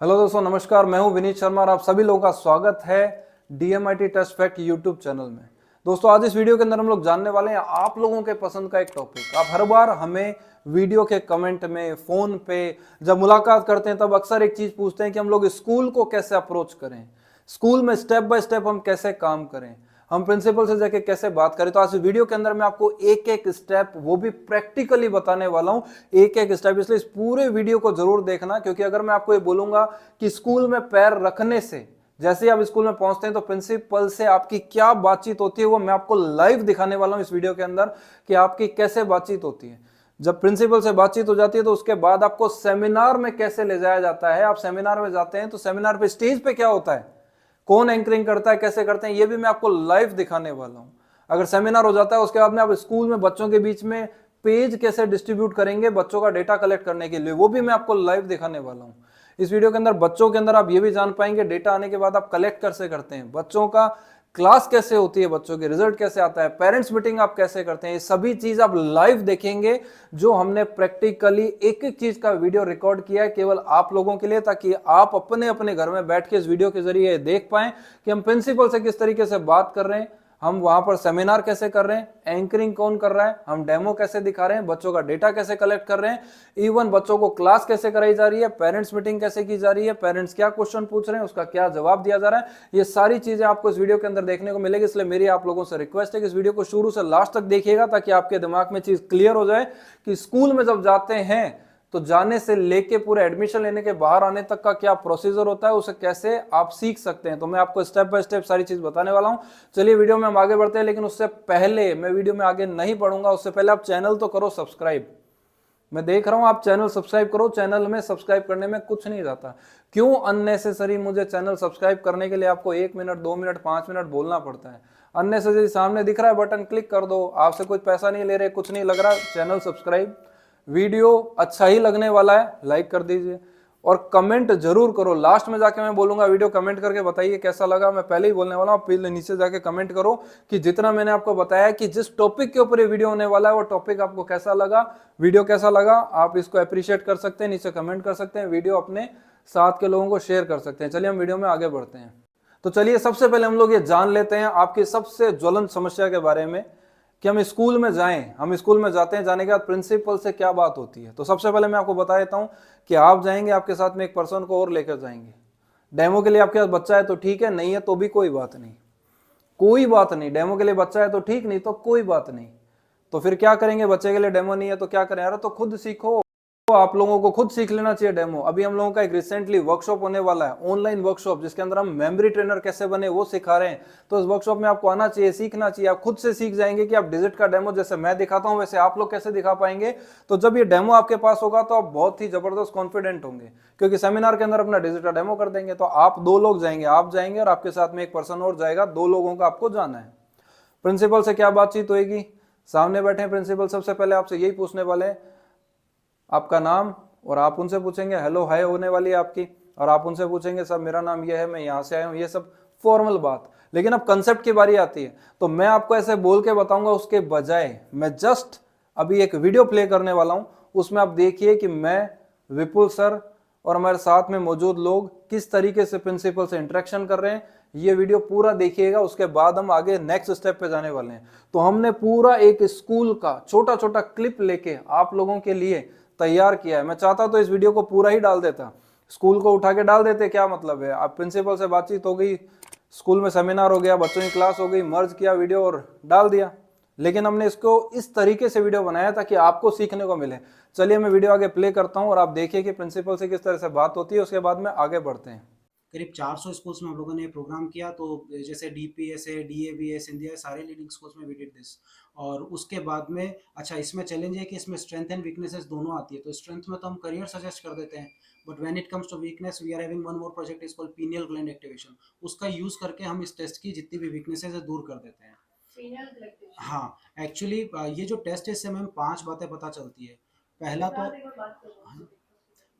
Hello दोस्तों, नमस्कार। मैं हूं विनीत शर्मा और आप सभी लोगों का स्वागत है DMIT test fact YouTube channel में। दोस्तों, आज इस वीडियो के अंदर हम लोग जानने वाले हैं आप लोगों के पसंद का एक टॉपिक। आप हर बार हमें वीडियो के कमेंट में, फोन पे जब मुलाकात करते हैं तब अक्सर एक चीज पूछते हैं कि हम लोग स्कूल को कैसे अप्रोच करें, स्कूल में स्टेप बाय स्टेप हम कैसे काम करें, हम प्रिंसिपल से जाके कैसे बात करें। तो आज वीडियो के अंदर मैं आपको एक एक स्टेप, वो भी प्रैक्टिकली बताने वाला हूं, एक एक स्टेप। इसलिए इस पूरे वीडियो को जरूर देखना, क्योंकि अगर मैं आपको ये बोलूंगा कि स्कूल में पैर रखने से, जैसे ही आप स्कूल में पहुंचते हैं तो प्रिंसिपल से आपकी क्या बातचीत होती है, वो मैं आपको लाइव दिखाने वाला हूं इस वीडियो के अंदर कि आपकी कैसे बातचीत होती है। जब प्रिंसिपल से बातचीत हो जाती है तो उसके बाद आपको सेमिनार में कैसे ले जाया जाता है। आप सेमिनार में जाते हैं तो सेमिनार पे स्टेज पे क्या होता है, कौन एंकरिंग करता है, कैसे करते हैं, ये भी मैं आपको लाइव दिखाने वाला हूं। अगर सेमिनार हो जाता है उसके बाद में आप स्कूल में बच्चों के बीच में पेज कैसे डिस्ट्रीब्यूट करेंगे बच्चों का डेटा कलेक्ट करने के लिए, वो भी मैं आपको लाइव दिखाने वाला हूं। इस वीडियो के अंदर बच्चों के अंदर आप ये भी जान पाएंगे डेटा आने के बाद आप कलेक्ट कैसे करते हैं, बच्चों का क्लास कैसे होती है, बच्चों के रिजल्ट कैसे आता है, पेरेंट्स मीटिंग आप कैसे करते हैं, ये सभी चीज आप लाइव देखेंगे। जो हमने प्रैक्टिकली एक एक चीज का वीडियो रिकॉर्ड किया है केवल आप लोगों के लिए, ताकि आप अपने अपने घर में बैठ के इस वीडियो के जरिए देख पाएं कि हम प्रिंसिपल से किस तरीके से बात कर रहे हैं, हम वहां पर सेमिनार कैसे कर रहे हैं, एंकरिंग कौन कर रहा है, हम डेमो कैसे दिखा रहे हैं, बच्चों का डेटा कैसे कलेक्ट कर रहे हैं, इवन बच्चों को क्लास कैसे कराई जा रही है, पेरेंट्स मीटिंग कैसे की जा रही है, पेरेंट्स क्या क्वेश्चन पूछ रहे हैं उसका क्या जवाब दिया जा रहा है। ये सारी चीजें आपको इस वीडियो के अंदर देखने को मिलेगी। इसलिए मेरी आप लोगों से रिक्वेस्ट है कि इस वीडियो को शुरू से लास्ट तक देखिएगा, ताकि आपके दिमाग में चीज क्लियर हो जाए कि स्कूल में जब जाते हैं तो जाने से लेके पूरे एडमिशन लेने के बाहर आने तक का क्या प्रोसीजर होता है, उसे कैसे आप सीख सकते हैं। तो मैं आपको स्टेप बाय स्टेप सारी चीज बताने वाला हूं। चलिए वीडियो में हम आगे बढ़ते हैं, लेकिन उससे पहले मैं वीडियो में आगे नहीं बढ़ूंगा, उससे पहले आप चैनल तो करो सब्सक्राइब। मैं देख रहा हूं आप चैनल सब्सक्राइब करो। चैनल में सब्सक्राइब करने में कुछ नहीं जाता। क्यों अननेसेसरी मुझे चैनल सब्सक्राइब करने के लिए आपको 1 मिनट 2 मिनट 5 मिनट बोलना पड़ता है। अननेसेसरी सामने दिख रहा है बटन, क्लिक कर दो। आपसे कुछ पैसा नहीं ले रहे, कुछ नहीं लग रहा। चैनल सब्सक्राइब, वीडियो अच्छा ही लगने वाला है लाइक कर दीजिए और कमेंट जरूर करो। लास्ट में जाके मैं बोलूंगा वीडियो कमेंट करके बताइए कैसा लगा। मैं पहले ही बोलने वाला हूं, पहले नीचे जाके कमेंट करो कि जितना मैंने आपको बताया कि जिस टॉपिक के ऊपर ये वीडियो होने वाला है वो टॉपिक आपको कैसा लगा, वीडियो कैसा लगा। आप इसको अप्रिशिएट कर सकते हैं, नीचे कमेंट कर सकते हैं, वीडियो अपने साथ के लोगों को शेयर कर सकते हैं। चलिए हम वीडियो में आगे बढ़ते हैं। तो चलिए सबसे पहले हम लोग ये जान लेते हैं आपकी सबसे ज्वलंत समस्या के बारे में कि हम स्कूल में जाएं। हम स्कूल में जाते हैं, जाने के बाद प्रिंसिपल से क्या बात होती है। तो सबसे पहले मैं आपको बता देता हूं कि आप जाएंगे, आपके साथ में एक पर्सन को और लेकर जाएंगे। डेमो के लिए आपके पास बच्चा है तो ठीक है, नहीं है तो भी कोई बात नहीं, कोई बात नहीं। डेमो के लिए बच्चा है तो ठीक, नहीं तो कोई बात नहीं। तो फिर क्या करेंगे, बच्चे के लिए डेमो नहीं है तो क्या करें, यार तो खुद सीखो। तो आप लोगों को खुद सीख लेना चाहिए डेमो। अभी हम लोगों का एक रिसेंटली वर्कशॉप होने वाला है, ऑनलाइन वर्कशॉप, जिसके अंदर हम मेमोरी ट्रेनर कैसे बने वो सिखा रहे हैं। तो इस वर्कशॉप में आपको आना चाहिए, सीखना चाहिए। आप खुद से सीख जाएंगे कि आप डिजिट का डेमो जैसे मैं दिखाता हूं वैसे आप लोग कैसे दिखा पाएंगे। तो जब ये डेमो आपके पास होगा तो आप बहुत ही जबरदस्त कॉन्फिडेंट होंगे, क्योंकि सेमिनार के अंदर अपना डिजिट का डेमो कर देंगे। तो आप 2 लोग जाएंगे, आप जाएंगे और आपके साथ में एक पर्सन और जाएगा, 2 लोगों का आपको जाना है। प्रिंसिपल से क्या बातचीत होगी, सामने बैठे प्रिंसिपल सबसे पहले आपसे यही पूछने वाले हैं आपका नाम, और आप उनसे पूछेंगे हेलो हाय होने वाली है आपकी, और आप उनसे पूछेंगे सर मेरा नाम ये है, मैं यहाँ से आया हूँ, ये सब फॉर्मल बात। लेकिन अब कंसेप्ट की बारी आती है तो मैं आपको ऐसे बोल के बताऊंगा, उसके बजाय मैं जस्ट अभी एक वीडियो प्ले करने वाला हूँ। उसमें आप देखिए कि मैं, विपुल सर और हमारे साथ में मौजूद लोग किस तरीके से प्रिंसिपल से इंटरेक्शन कर रहे हैं। ये वीडियो पूरा देखिएगा, उसके बाद हम आगे नेक्स्ट स्टेप पे जाने वाले हैं। तो हमने पूरा एक स्कूल का छोटा छोटा क्लिप लेके आप लोगों के लिए तैयार किया है। मैं चाहता तो इस वीडियो को पूरा ही डाल देता, स्कूल को उठा के डाल देते, क्या मतलब है। आप प्रिंसिपल से बातचीत हो गई, स्कूल में सेमिनार हो गया, बच्चों की क्लास हो गई, मर्ज किया वीडियो और डाल दिया। लेकिन हमने इसको इस तरीके से वीडियो बनाया ताकि आपको सीखने को मिले। चलिए मैं वीडियो आगे प्ले करता हूं और आप देखिए कि प्रिंसिपल से किस तरह से बात होती है, उसके बाद में आगे बढ़ते हैं। करीब 400 स्कूल्स में हम लोगों ने प्रोग्राम किया। तो जैसे डीपीएस है, डीएवीएस, इंडिया, सारे लीडिंग स्कूल्स में वी डिड दिस। और उसके बाद में अच्छा इसमें चैलेंज है कि इसमें स्ट्रेंथ एंड वीकनेसेस दोनों आती है। तो स्ट्रेंथ में तो हम करियर सजेस्ट कर देते हैं, but when it comes to weakness we are having one more project is called pineal gland activation. उसका यूज करके हम इस टेस्ट की जितनी भी वीकनेसेस है दूर कर देते हैं। हाँ, एक्चुअली ये जो टेस्ट है इससे हमें 5 बातें पता चलती है। पहला तो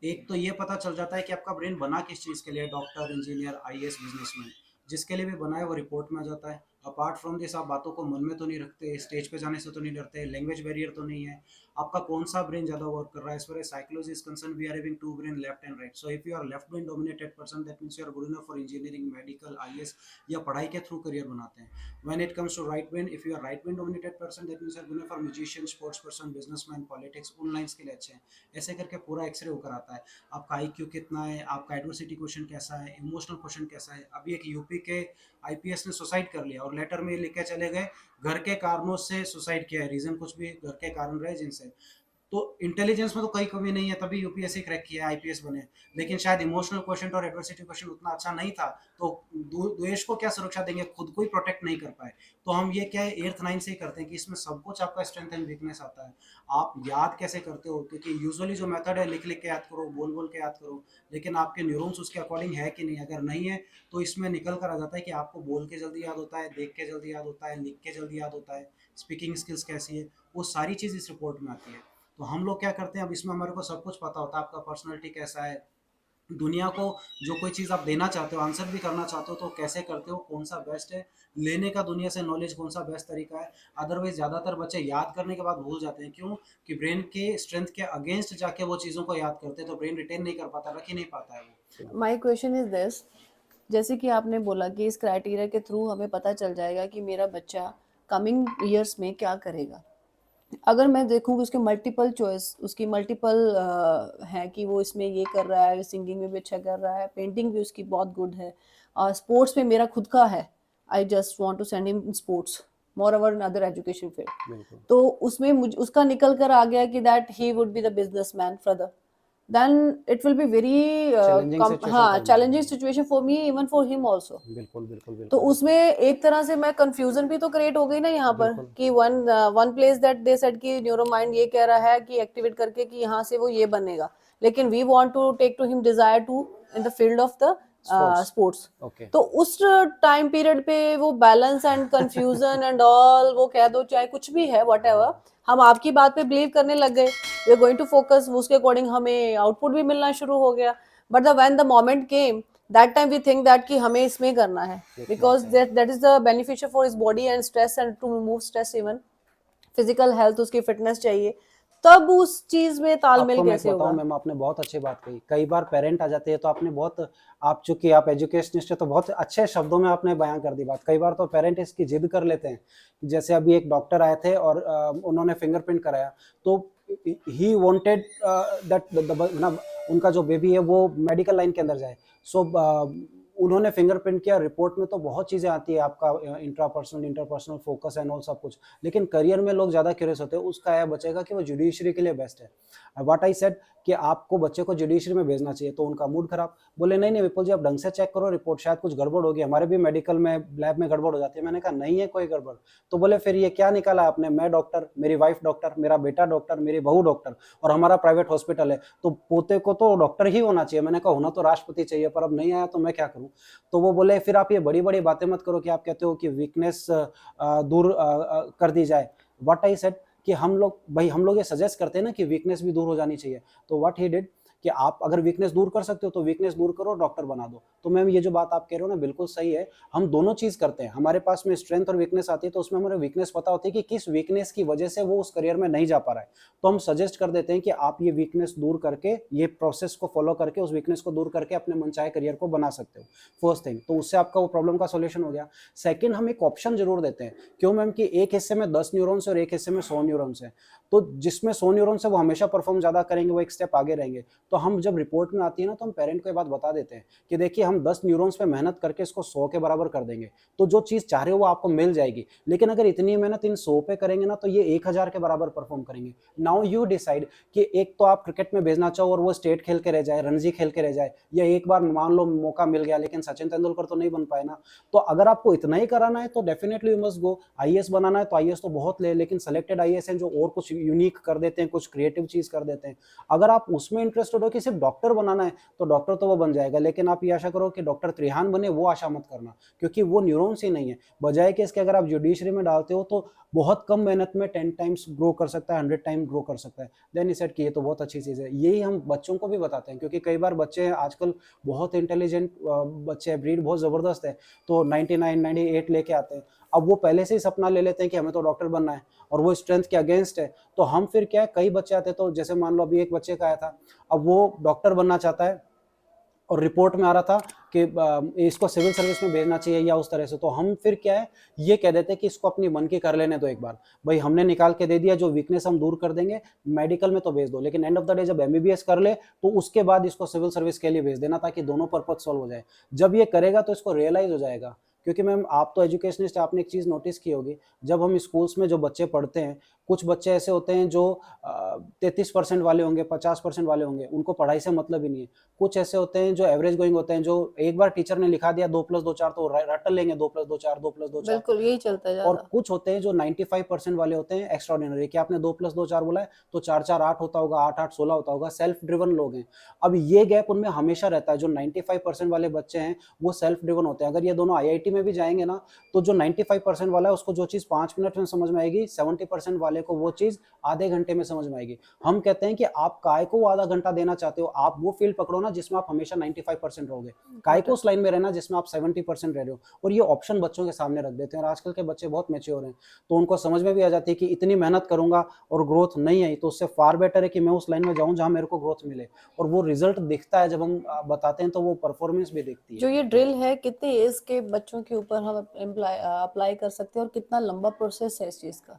एक तो ये पता चल जाता है कि आपका ब्रेन बना किस चीज़ के लिए, डॉक्टर, इंजीनियर, आईएएस, बिजनेसमैन, जिसके लिए भी बना है वो रिपोर्ट में आ जाता है। अपार्ट फ्रॉम दिस आप बातों को मन में तो नहीं रखते, स्टेज पे जाने से तो नहीं डरते, लैंग्वेज बैरियर तो नहीं है, आपका कौन सा ब्रेन ज्यादा वर्क कर रहा है. As far as psychology is concern, we are having two brain, left and right. So if you are left brain dominated person, that means you are good enough for engineering, medical, IAS या पढ़ाई के through career बनाते हैं. When it comes to right brain, if you are right brain dominated person, that means you are good enough for musician, sports person, businessman, politics, उन lines के लिए अच्छे हैं. ऐसे करके पूरा एक्सरे होकर आता है. आपका आईक्यू कितना है, आपका एडवर्सिटी क्वेश्चन कैसा है, इमोशनल क्वेश्चन कैसा है. अभी एक यूपी के आईपीएस ने सुसाइड कर लिया और लेटर में लिख के चले गए घर के कारणों से सुसाइड किया है. रीजन कुछ भी घर के कारण रहे जिनसे. तो इंटेलिजेंस में तो कोई कमी नहीं है, तभी यूपीएससी क्रैक किया, आईपीएस बने. लेकिन शायद इमोशनल क्वेश्चन और एडवर्सिटी क्वेश्चन उतना अच्छा नहीं था, तो देश को क्या सुरक्षा देंगे, खुद को ही प्रोटेक्ट नहीं कर पाए. तो हम ये क्या है, 8th 9th से ही करते हैं कि इसमें सब कुछ आपका स्ट्रेंथ एंड वीकनेस आता है. आप याद कैसे करते हो, क्योंकि यूजुअली जो मेथड है लिख लिख के याद करो, बोल बोल के याद करो, लेकिन आपके न्यूरॉन्स उसके अकॉर्डिंग है कि नहीं. अगर नहीं है तो इसमें निकल कर आ जाता है कि आपको बोल के जल्दी याद होता है, देख के जल्दी याद होता है, लिख के जल्दी याद होता है, स्पीकिंग स्किल्स कैसी है, वो सारी चीज़ इस रिपोर्ट में आती है. तो हम लोग क्या करते हैं, अब इसमें हमारे को सब कुछ पता होता है, आपका पर्सनैलिटी कैसा है, दुनिया को जो कोई चीज़ आप देना चाहते हो, आंसर भी करना चाहते हो, तो कैसे करते हो, कौन सा बेस्ट है लेने का दुनिया से नॉलेज, कौन सा बेस्ट तरीका है. अदरवाइज ज़्यादातर बच्चे याद करने के बाद भूल जाते हैं. क्यों? कि ब्रेन के स्ट्रेंथ के अगेंस्ट जाके वो चीज़ों को याद करते हैं, तो ब्रेन रिटेन नहीं कर पाता, रख ही नहीं पाता है वो. माई क्वेश्चन इज दिस, जैसे कि आपने बोला कि इस क्राइटेरिया के थ्रू हमें पता चल जाएगा कि मेरा बच्चा कमिंग ईयर्स में क्या करेगा. अगर मैं देखूँ कि उसके मल्टीपल चॉइस, उसकी मल्टीपल है कि वो इसमें ये कर रहा है, सिंगिंग में भी अच्छा कर रहा है, पेंटिंग भी उसकी बहुत गुड है, और स्पोर्ट्स में मेरा खुद का है, I just want to send him in sports moreover in other education field, तो उसमें उसका निकल कर आ गया कि that he would be the businessman further, then it will be very challenging situation for me, even for him also. बिल्कुल बिल्कुल बिल्कुल. तो उसमें एक तरह से मैं कंफ्यूजन भी तो क्रिएट हो गई ना यहाँ पर कि one place that they said कि न्यूरो माइंड ये कह रहा है कि एक्टिवेट करके कि यहाँ से वो ये बनेगा, लेकिन we want to take to him desire to in the field of the sports. तो उस टाइम पीरियड पे वो balance and confusion and all, वो कह दो चाहे कुछ भी है, व्हाटएवर, हम आपकी बात पे बिलीव करने लग गए, we are going to focus, उसके अकॉर्डिंग हमें आउटपुट भी मिलना शुरू हो गया. But when the moment came, that time we think that कि हमें इसमें करना है, because that is the beneficial for his body and stress and to remove stress, even physical health, उसकी फिटनेस चाहिए. तब उस चीज में तालमेल कैसे होगा? मैम आपने बहुत अच्छी बात कही. कई बार पेरेंट आ जाते हैं, तो आपने बहुत, आप चूंकि आप एजुकेशनिस्ट है तो बहुत अच्छे शब्दों में आपने बयां कर दी बात. कई बार तो पेरेंट इसकी जिद कर लेते हैं. जैसे अभी एक डॉक्टर आए थे और उन्होंने फिंगरप्रिंट कराया, तो ही वांटेड दैट उनका जो बेबी है वो मेडिकल लाइन के अंदर जाए. सो उन्होंने फिंगरप्रिंट किया. रिपोर्ट में तो बहुत चीज़ें आती है, आपका intrapersonal, interpersonal, focus and all सब कुछ, लेकिन करियर में लोग ज़्यादा क्यूरियस होते हैं. उसका यह बचेगा कि वो जुडिशरी के लिए बेस्ट है. व्हाट आई सेड कि आपको बच्चे को जुडिशरी में भेजना चाहिए, तो उनका मूड खराब. बोले नहीं नहीं विपुल जी, आप ढंग से चेक करो रिपोर्ट, शायद कुछ गड़बड़ होगी, हमारे भी मेडिकल में लैब में गड़बड़ हो जाती है. मैंने कहा नहीं है कोई गड़बड़. तो बोले फिर ये क्या निकाला आपने? मैं डॉक्टर, मेरी वाइफ डॉक्टर, मेरा बेटा डॉक्टर, मेरी बहू डॉक्टर, और हमारा प्राइवेट हॉस्पिटल है, तो पोते को तो डॉक्टर ही होना चाहिए. मैंने कहा होना तो राष्ट्रपति चाहिए, पर अब नहीं आया तो मैं क्या करूं. तो वो बोले फिर आप ये बड़ी बड़ी बातें मत करो कि आप कहते हो कि वीकनेस दूर कर दी जाए. व्हाट आई सेड कि हम लोग ये सजेस्ट करते हैं ना कि वीकनेस भी दूर हो जानी चाहिए. तो व्हाट ही डिड कि आप अगर वीकनेस दूर कर सकते हो तो वीकनेस दूर करो, डॉक्टर बना दो. तो मैम ये जो बात आप कह रहे हो ना बिल्कुल सही है. हम दोनों चीज करते हैं. हमारे पास में स्ट्रेंथ और वीकनेस आती है, तो उसमें हमारे वीकनेस पता होती है कि किस वीकनेस की वजह से वो उस करियर में नहीं जा पा रहा है. तो हम सजेस्ट कर देते हैं कि आप ये वीकनेस दूर करके, ये प्रोसेस को फॉलो करके, उस वीकनेस को दूर करके अपने मनचाहे करियर को बना सकते हो. फर्स्ट थिंग, तो उससे आपका वो प्रॉब्लम का सोल्यूशन हो गया. सेकेंड, हम एक ऑप्शन जरूर देते हैं. क्यों मैम? कि एक हिस्से में 10 न्यूरॉन्स और एक हिस्से में 100 न्यूरॉन्स है. तो जिसमें 100 न्यूरॉन्स है वो हमेशा परफॉर्म ज्यादा करेंगे, वो एक स्टेप आगे रहेंगे. तो हम जब रिपोर्ट में आती है ना, तो हम पेरेंट को ये बात बता देते हैं कि देखिए हम 10 न्यूरॉन्स पे मेहनत करके इसको 100 के बराबर कर देंगे, तो जो चीज चाह रहे हो वो आपको मिल जाएगी. लेकिन अगर इतनी मेहनत इन 100 पे करेंगे ना, तो ये 1000 के बराबर परफॉर्म करेंगे. नाउ यू डिसाइड कि एक तो आप क्रिकेट में भेजना चाहो और वो स्टेट खेल के रह जाए, रणजी खेल के रह जाए, या एक बार मान लो मौका मिल गया लेकिन सचिन तेंदुलकर तो नहीं बन पाए ना. तो अगर आपको इतना ही कराना है तो definitely you must go. IAS बनाना है तो आईएएस तो बहुत ले, लेकिन सेलेक्टेड आईएएस हैं जो और कुछ यूनिक कर देते हैं, कुछ क्रिएटिव चीज कर देते हैं. अगर आप उसमें इंटरेस्टेड हो कि सिर्फ डॉक्टर बनाना है, तो डॉक्टर तो वो बन जाएगा, लेकिन आप ये आशा करो कि डॉक्टर त्रिहान बने, वो आशा मत करना, क्योंकि वो न्यूरॉन्स ही नहीं है. बजाय कि इसके अगर आप जुडिशरी में डालते हो तो बहुत कम मेहनत में 10 टाइम्स ग्रो कर सकता है, 100 टाइम ग्रो कर सकता है. देन इस सेट की ये तो बहुत अच्छी चीज़ है. यही हम बच्चों को भी बताते हैं, क्योंकि कई बार बच्चे आजकल बहुत इंटेलिजेंट बच्चे हैं, ब्रीड बहुत ज़बरदस्त है, तो 99 98 लेके आते हैं. अब वो पहले से ही सपना ले लेते हैं कि हमें तो डॉक्टर बनना है और वो स्ट्रेंथ के अगेंस्ट है, तो हम फिर क्या है, कई बच्चे आते हैं, तो जैसे मान लो अभी एक बच्चे का आया था, अब वो डॉक्टर बनना चाहता है और रिपोर्ट में आ रहा था कि इसको सिविल सर्विस में भेजना चाहिए या उस तरह से, तो हम फिर क्या है, ये कह देते हैं कि इसको अपनी मन की कर लेने दो एक बार, भाई हमने निकाल के दे दिया, जो वीकनेस हम दूर कर देंगे, मेडिकल में तो भेज दो, लेकिन एंड ऑफ द डे जब एमबीबीएस कर ले तो उसके बाद इसको सिविल सर्विस के लिए भेज देना, ताकि दोनों पर्पज सॉल्व हो जाए। जब ये करेगा तो इसको रियलाइज हो जाएगा, क्योंकि मैम आप तो एजुकेशनिस्ट, आपने एक चीज़ नोटिस की होगी, जब हम स्कूल्स में जो बच्चे पढ़ते हैं, कुछ बच्चे ऐसे होते हैं जो 33% वाले होंगे, 50% वाले होंगे, उनको पढ़ाई से मतलब ही नहीं है। कुछ ऐसे होते हैं जो एवरेज गोइंग होते हैं, जो एक बार टीचर ने लिखा दिया 2 + 2 4 तो रट लेंगे, 2 + 2 4, 2 + 2 4। बिल्कुल यही चलता है और ज्यादा। कुछ होते हैं जो 95% वाले होते हैं एक्स्ट्राऑर्डिनरी, कि आपने 2 + 2 4 बोला है तो 4 4 8 होता होगा, 8 8 16 होता होगा, सेल्फ ड्रिवन लोग हैं। अब ये गैप उनमें हमेशा रहता है, जो 95% वाले बच्चे हैं वो सेल्फ ड्रिवन होते हैं। अगर ये दोनों आईआईटी में भी जाएंगे ना, तो जो 95% वाला है उसको जो चीज़ 5 मिनट में समझ में आएगी, 70% वाले को वो चीज़ आधे घंटे में समझ में आएगी। हम कहते हैं कि आप काय को आधा घंटा देना चाहते हो, आप वो फील्ड पकड़ो ना जिसमें आप हमेशा 95% रहोगे, काय को उस लाइन में रहना जिसमें आप 70% रह रहे हो, और ये ऑप्शन बच्चों के सामने रख देते हैं। और आजकल के बच्चे बहुत मैच्योर हैं, तो उनको समझ में भी आ जाती है कि इतनी मेहनत करूंगा और ग्रोथ नहीं आई, तो उससे फार बेटर है कि मैं उस लाइन में जाऊं जहां मेरे को ग्रोथ मिले। और वो रिजल्ट दिखता है, जब हम बताते हैं तो वो परफॉर्मेंस भी दिखती है। जो ये ड्रिल है, कितने एज के बच्चों के ऊपर हम अप्लाई कर सकते हैं और कितना लंबा प्रोसेस है इस चीज का?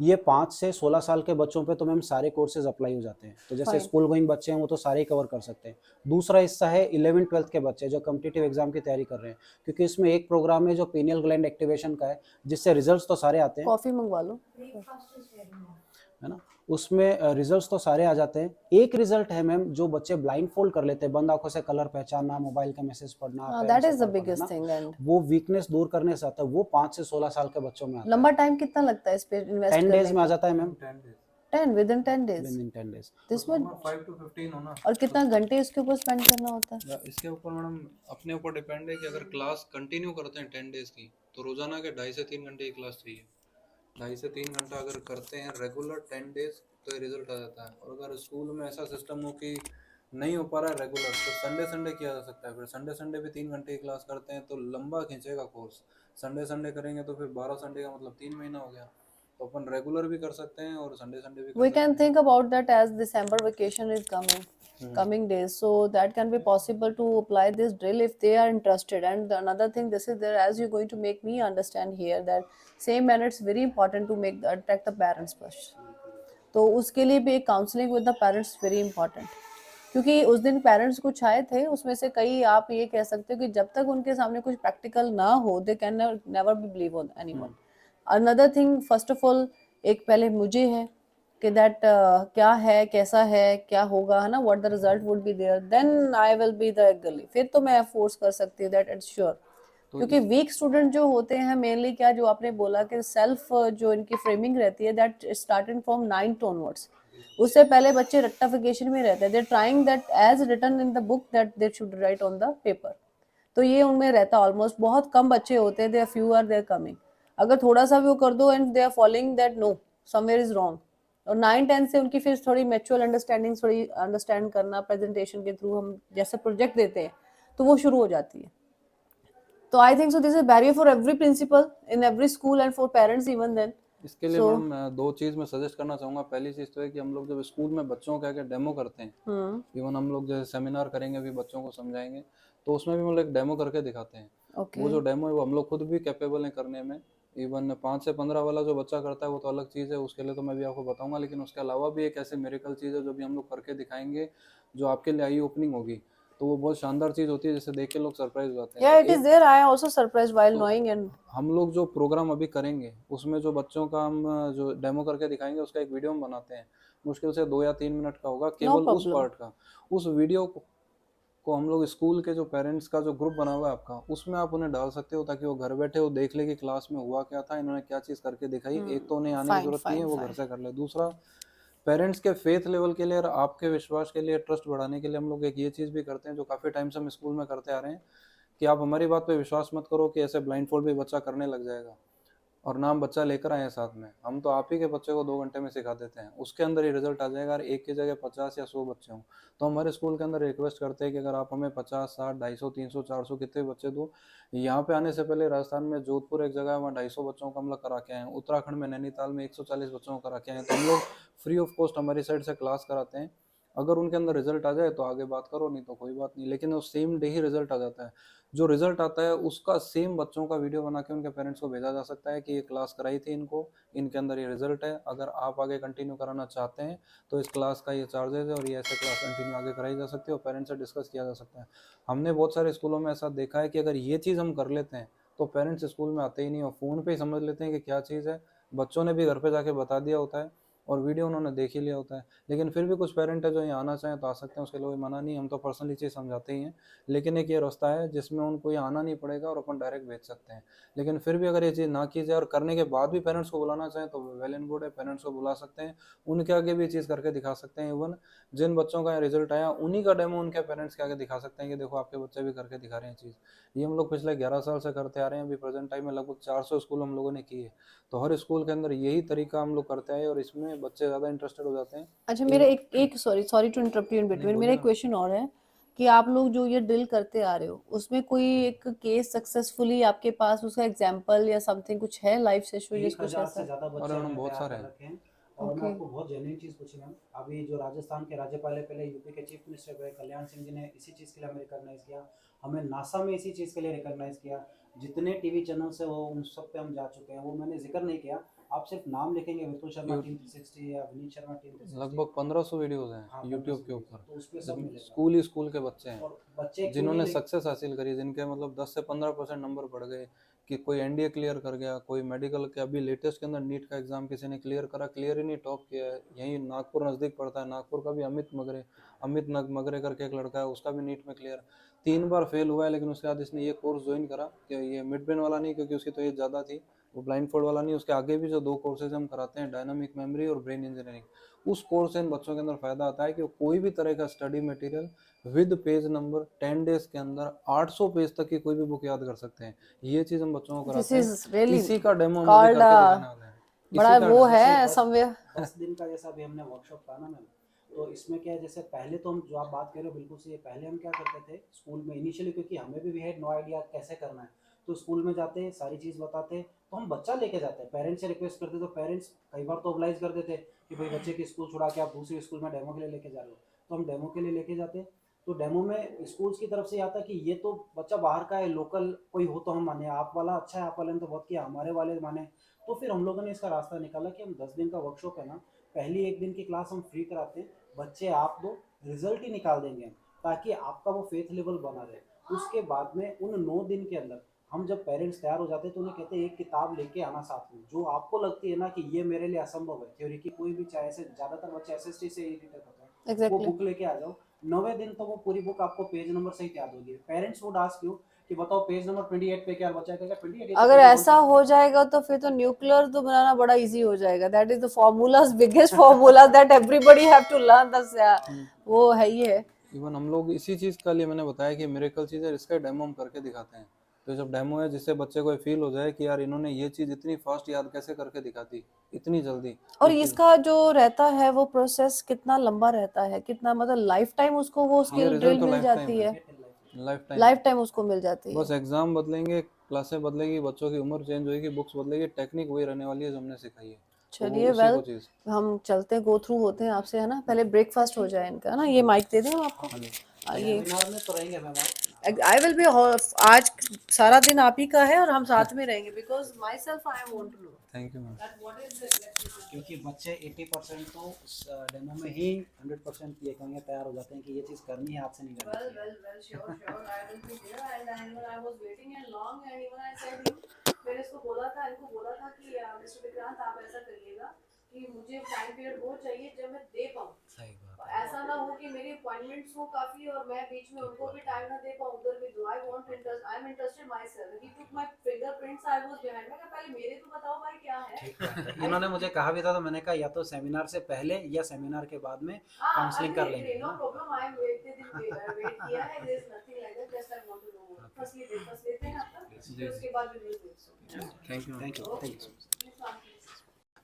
ये 5 से 16 साल के बच्चों पे तो मैम सारे कोर्सेज अप्लाई हो जाते हैं, तो जैसे फाइन। स्कूल गोइंग बच्चे हैं वो तो सारे ही कवर कर सकते हैं। दूसरा हिस्सा है 11th-12th के बच्चे जो कॉम्पिटिटिव एग्जाम की तैयारी कर रहे हैं, क्योंकि इसमें एक प्रोग्राम है जो पीनियल ग्लैंड एक्टिवेशन का है, जिससे रिजल्ट्स तो सारे आते हैं, कॉफी मंगवा लो। है ना। उसमें रिजल्ट्स तो सारे आ जाते हैं। एक रिजल्ट है मैम, जो बच्चे ब्लाइंड फोल्ड कर लेते हैं, बंद आंखों से कलर पहचानना, मोबाइल का मैसेज पढ़ना, हाँ, parents दैट से इज द कॉल पर बिगेस्ट लेना, थिंग। एंड वो वीकनेस दूर करने से आता है, वो 5 से 16 साल के बच्चों में आता लंबा है। टाइम कितना लगता है इस पे इन्वेस्ट 10 करने डेज में आ का? जाता है ma'am, 10 days 10 with in 10 days? With in 10 days. इसमें 5 to 15 हो ना। और कितना घंटे इसके ऊपर स्पेंड करना होता है? या इसके ऊपर मैडम अपने ऊपर डिपेंड है कि अगर क्लास कंटिन्यू करते हैं 10 डेज की, तो रोजाना के 2.5 से 3 घंटे की क्लास चाहिए। 2.5 से 3 घंटा अगर करते हैं रेगुलर 10 डेज, तो रिजल्ट आ जाता है। और अगर स्कूल में ऐसा सिस्टम हो कि नहीं हो पा रहा है रेगुलर, तो संडे संडे किया जा सकता है। फिर संडे संडे भी 3 घंटे की क्लास करते हैं, तो लंबा खींचेगा कोर्स। संडे संडे करेंगे तो फिर 12 संडे का मतलब 3 महीना हो गया। तो अपन रेगुलर भी कर सकते हैं और संडे संडे भी कर We सकते can हैं। think about that as December vacation is coming days, so that can be possible to apply this drill if they are interested. And another thing, this is there, as you're going to make me understand here, that same manner it's very important to make attract the parents first. तो उसके लिए भी एक counselling with the parents very important, क्योंकि उस दिन parents कुछ आए थे, उसमें से कई आप ये कह सकते हो कि जब तक उनके सामने कुछ प्रैक्टिकल ना हो, they can never be believe on anyone. Another thing, first of all, एक पहले मुझे है कि दैट क्या है, कैसा है, क्या होगा, है ना, what the result would be there, then I will be the guilty, फिर तो मैं फोर्स कर सकती हूँ, दैट इट्स श्योर। क्योंकि वीक स्टूडेंट जो होते हैं मेनली, क्या जो आपने बोला कि सेल्फ जो इनकी फ्रेमिंग रहती है, that starting from 9th onwards, उससे पहले बच्चे रेक्टिफिकेशन में रहते हैं, they trying that as written in the book that they should write on the paper. तो ये उनमें रहता है ऑलमोस्ट, बहुत कम बच्चे होते हैं, they few are there coming. अगर थोड़ा सा भी वो कर दो and they are following that no somewhere is wrong, और 9-10 से उनकी फिर थोड़ी मैच्योर अंडरस्टैंडिंग, थोड़ी अंडरस्टैंड करना प्रेजेंटेशन के थ्रू, हम जैसे प्रोजेक्ट देते हैं तो वो शुरू हो जाती है। तो I think so this is barrier for every principal in every school and for parents even then. इसके लिए So, मैडम मैं 2 चीज़ मैं सजेस्ट करना चाहूँगा। पहली चीज़ तो है कि हम लोग जब स्कूल में बच्चों का क्या डेमो करते हैं, इवन हम लोग जैसे सेमिनार करेंगे भी, बच्चों को समझाएंगे, तो उसमें भी हम लोग एक डेमो करके दिखाते हैं। ओके, वो जो डेमो है वो हम लोग खुद भी कैपेबल हैं करने में। इवन 5 से 15 वाला जो बच्चा करता है वो तो अलग चीज़ है, उसके लिए तो मैं भी आपको बताऊंगा। लेकिन उसके अलावा भी एक ऐसे मेरेकल चीज़ है जो भी हम लोग करके दिखाएंगे, जो आपके लिए आई ओपनिंग होगी। तो वो बहुत शानदार चीज़ होती है, जिसे देख के लोग सरप्राइज हो जाते हैं। या तो इट इज एक there, I also surprised while तो नोइंग। एंड हम लोग जो प्रोग्राम अभी करेंगे उसमें जो बच्चों का हम जो डेमो करके दिखाएंगे, उसका एक वीडियो हम बनाते हैं। मुश्किल से 2 या 3 मिनट का होगा, नो केवल उस प्रॉब्लम। पार्ट का। उस वीडियो को हम लोग स्कूल के जो पेरेंट्स का जो ग्रुप बना हुआ है आपका, उसमें आप उन्हें डाल सकते हो, ताकि वो घर बैठे वो देख ले कि क्लास में हुआ क्या था, इन्होंने क्या चीज़ करके दिखाई। एक तो उन्हें आने की फाइन जरूरत नहीं है, फाइन वो घर फाइन। से कर ले। दूसरा, पेरेंट्स के फेथ लेवल के लिए और आपके विश्वास के लिए, ट्रस्ट बढ़ाने के लिए हम लोग एक ये चीज़ भी करते हैं, जो काफ़ी टाइम से हम स्कूल में करते आ रहे हैं, कि आप हमारी बात पे विश्वास मत करो कि ऐसे ब्लाइंड फोल्ड भी बच्चा करने लग जाएगा। और नाम बच्चा लेकर आए हैं साथ में, हम तो आप ही के बच्चे को 2 घंटे में सिखा देते हैं, उसके अंदर ही रिजल्ट आ जाएगा। अगर एक की जगह 50 या 100 बच्चे हों तो हमारे स्कूल के अंदर रिक्वेस्ट करते हैं कि अगर आप हमें 50, 60, 250, 300, 400 कितने भी बच्चे दो। यहाँ पे आने से पहले राजस्थान में जोधपुर एक जगह है, वहाँ 250 बच्चों को हम लोग करा के आए हैं। उत्तराखंड में नैनीताल में 140 बच्चों को करा के आए हैं। तो हम लोग फ्री ऑफ कॉस्ट हमारी साइड से क्लास कराते हैं। अगर उनके अंदर रिजल्ट आ जाए तो आगे बात करो, नहीं तो कोई बात नहीं। लेकिन वो सेम डे ही रिजल्ट आ जाता है। जो रिजल्ट आता है उसका सेम बच्चों का वीडियो बना के उनके पेरेंट्स को भेजा जा सकता है कि ये क्लास कराई थी इनको, इनके अंदर ये रिजल्ट है। अगर आप आगे कंटिन्यू कराना चाहते हैं तो इस क्लास का ये चार्जेस है और ये ऐसे क्लास कंटिन्यू आगे कराई जा सकती है और पेरेंट्स से डिस्कस किया जा सकता है। हमने बहुत सारे स्कूलों में ऐसा देखा है कि अगर ये चीज़ हम कर लेते हैं तो पेरेंट्स स्कूल में आते ही नहीं और फ़ोन पे ही समझ लेते हैं कि क्या चीज़ है। बच्चों ने भी घर पे जाके बता दिया होता है और वीडियो उन्होंने देख ही लिया होता है। लेकिन फिर भी कुछ पेरेंट है जो यहाँ आना चाहें तो आ सकते हैं, उसके लिए कोई मना नहीं, हम तो पर्सनली चीज़ समझाते ही हैं। लेकिन एक ये रास्ता है जिसमें उनको यहाँ आना नहीं पड़ेगा और अपन डायरेक्ट भेज सकते हैं। लेकिन फिर भी अगर ये चीज़ ना की जाए और करने के बाद भी पेरेंट्स को बुलाना चाहें तो वेल एंड गुड है, पेरेंट्स को बुला सकते हैं, उनके आगे भी चीज़ करके दिखा सकते हैं। इवन जिन बच्चों का रिजल्ट आया उन्हीं का डेमो उनके पेरेंट्स के आगे दिखा सकते हैं कि देखो आपके बच्चे भी करके दिखा रहे हैं चीज़। ये हम लोग पिछले 11 साल से करते आ रहे हैं। अभी प्रेजेंट टाइम में लगभग 400 स्कूल हम लोगों ने किए। तो हर स्कूल के अंदर यही तरीका हम लोग करते हैं और इसमें बच्चे ज़्यादा इंटरेस्टेड हो जाते हैं। अच्छा, मेरा एक एक sorry sorry to interrupt you in नहीं, बिटवीन, बोलिए मेरा एक ना। क्वेश्चन और है कि आप लोग जो ये ड्रिल करते आ रहे हो उसमें कोई एक केस सक्सेसफुली आपके पास उसका एग्जांपल या समथिंग कुछ है, लाइव सिचुएशन कुछ 1000 से ऐसा? ज़्यादा बच्चे और हम हमने बहुत तैयार सारे कर हैं। रखे हैं। और मैं ओके। आपको बहुत जेन्युइन चीज़ पूछी मैम, अभी जो राजस्थान के राज्यपाल है, पहले यूपी के चीफ मिनिस्टर हुए कल्याण सिंह जी ने इसी चीज़ के लिए हमें रिकॉग्नाइज़ किया, हमें नासा में इसी चीज़ के लिए रिकॉग्नाइज़ किया। जितने टीवी चैनल्स है वो उन सब पे हम जा चुके हैं, वो मैंने जिक्र नहीं किया। आप सिर्फ नाम लिखेंगे विपुल शर्मा टीम 360 या विनीत शर्मा टीम 360, लगभग 1500 वीडियोस हैं हाँ यूट्यूब 1500 के वीडियोस, ऊपर, तो उस पर सब जिसमें मिलेगा। स्कूल ही स्कूल के बच्चे हैं और बच्चे क्यों नहीं जिन्होंने सक्सेस हासिल करी, जिनके मतलब 10 से 15% नंबर बढ़ गए, कि कोई एनडीए क्लियर कर गया, कोई मेडिकल के अभी लेटेस्ट के अंदर नीट का एग्जाम किसी ने क्लियर करा, क्लियर ही नहीं टॉप किया है। यहीं नागपुर नज़दीक पड़ता है, नागपुर का भी अमित मगरे करके एक लड़का है, उसका भी नीट में क्लियर 3 बार फेल हुआ है। लेकिन उसके बाद इसने ये कोर्स ज्वाइन करा कि ये मिड ब्रेन वाला नहीं, क्योंकि उसकी तो एज ज़्यादा थी, वो ब्लाइंड फोल्ड वाला नहीं, उसके आगे भी जो 2 कोर्सेज हम कराते हैं, डायनामिक मेमोरी और ब्रेन इंजीनियरिंग। उस कोर्स से इन बच्चों के अंदर फायदा आता है कि वो कोई भी तरह का study material with page number 10 days के अंदर 800 पेज तक की कोई भी बुक याद कर सकते हैं। ये चीज हम बच्चों को दिस कराते हैं। इज रियली इसी का डेमो हम अभी कॉल्ड करके दिखाने वाले हैं। बड़ा इसी का वो जैसे है 10 समवेयर। 10 दिन का जैसा अभी हमने वर्कशॉप करा ना मैम, तो इसमें क्या है, जैसे पहले तो हम जो आप बात कर रहे हो बिल्कुल सही है। पहले हम क्या करते थे स्कूल में इनिशियली, क्योंकि हमें भी हैड नो आइडिया कैसे करना है, तो स्कूल में जाते सारी चीज़ बताते, तो हम बच्चा लेके जाते, पेरेंट्स से रिक्वेस्ट करते, तो पेरेंट्स कई बार तो ओबलाइज कर देते कि भाई बच्चे की स्कूल छुड़ा के आप दूसरे स्कूल में डेमो के लिए लेके जा रहे हो। तो हम डेमो के लिए लेके जाते, तो डेमो में स्कूल्स की तरफ से आता कि ये तो बच्चा बाहर का है, लोकल कोई हो तो हम माने, आप वाला अच्छा है, आप वाले ने तो बहुत किया, हमारे वाले माने। तो फिर हम लोगों ने इसका रास्ता निकाला कि हम 10 दिन का वर्कशॉप है ना, पहली 1 दिन की क्लास हम फ्री कराते हैं, बच्चे आप दो, रिजल्ट ही निकाल देंगे हम, ताकि आपका वो फेथ लेवल बना रहे। उसके बाद में उन 9 दिन के अंदर हम जब पेरेंट्स तैयार हो जाते हैं तो उन्हें कहते हैं एक किताब लेके आना साथ में, जो आपको लगती है ना कि ये मेरे लिए असंभव है, थ्योरी की कोई भी, चाहे ऐसे ज़्यादातर बच्चे एसएसटी से एडिटर होते हैं, वो एग्जैक्टली। बुक लेके आ जाओ। 9वें दिन तो वो पूरी बुक आपको पेज नंबर सहित याद होगी। पेरेंट्स वुड आस्क यू कि बताओ पेज नंबर 28 पे क्या, बच्चा कहेगा 28 अगर ऐसा हो जाएगा तो फिर तो न्यूक्लियर तो बनाना बड़ा इजी हो जाएगा। That is the formulas, biggest formula that everybody have to learn, that's वो है ही है। इवन हम लोग इसी चीज का लिए मैंने बताया कि मिरेकल चीज है, इसका डेमो हम करके दिखाते हैं। तो जब डेमो है जिससे बच्चे को फील हो जाए कि यार इन्होंने ये चीज इतनी फास्ट याद कैसे करके दिखा दी, इतनी जल्दी। और ये चीज इसका जो रहता है वो प्रोसेस कितना लंबा रहता है, कितना मतलब लाइफ टाइम उसको वो ये स्किल रिजल्ट ड्रिल तो मिल लाइफ टाइम जाती है, है? Life time. लाइफ टाइम उसको मिल जाती है। बस एग्जाम बदलेंगे, क्लासें बदलेगी, बच्चों की उम्र चेंज होगी, बुक्स बदलेगी, टेक्निक वही रहने वाली है जो हमने सिखाई है। तो वो चलिए उसी वेल, को चीज। हम चलते गो थ्रू होते हैं आपसे, है ना? पहले ब्रेकफास्ट हो जाए इनका, है ना? ये माइक दे दें हम आपको। हाँ जी। ये सेमिनार में तो रहेंगे मैम आप। आई विल बी, आज सारा दिन आप ही का है और हम साथ में रहेंगे, because myself I want to know thank you ma'am. That what is the electricity. क्योंकि बच्चे 80% तो उस डेमो में ही 100% ये कहेंगे तैयार हो जाते हैं कि ये चीज़ करनी है, हाथ से नहीं करनी चाहिए। well sure I will be there, and I was waiting and long, and even I said him, मैंने इसको बोला था, इनको बोला था कि मिस्टर विक्रांत आप ऐसा करिएगा कि मुझे टाइम पीरियड वो चाहिए जब मैं दे पाऊँ। सही बात ऐसा ना हो कि मेरी अपॉइंटमेंट्स हो काफी और मैं बीच में उनको भी टाइम ना दे पाऊँ, उधर भी दो। I am interested my self, he took my fingerprints, I was behind. मैं कहा पहले मेरे तो बताओ भाई क्या है। ठीक बात है। इन्होंने मुझे कहा भी था, तो मैंने कहा या तो सेमिनार से पहले या सेमिनार के बाद में काउंसलिंग कर लेंगे। No problem, I am wait किया है, there is nothing like that, just I want to know. First लेते हैं आपका। Thank you. Thank you.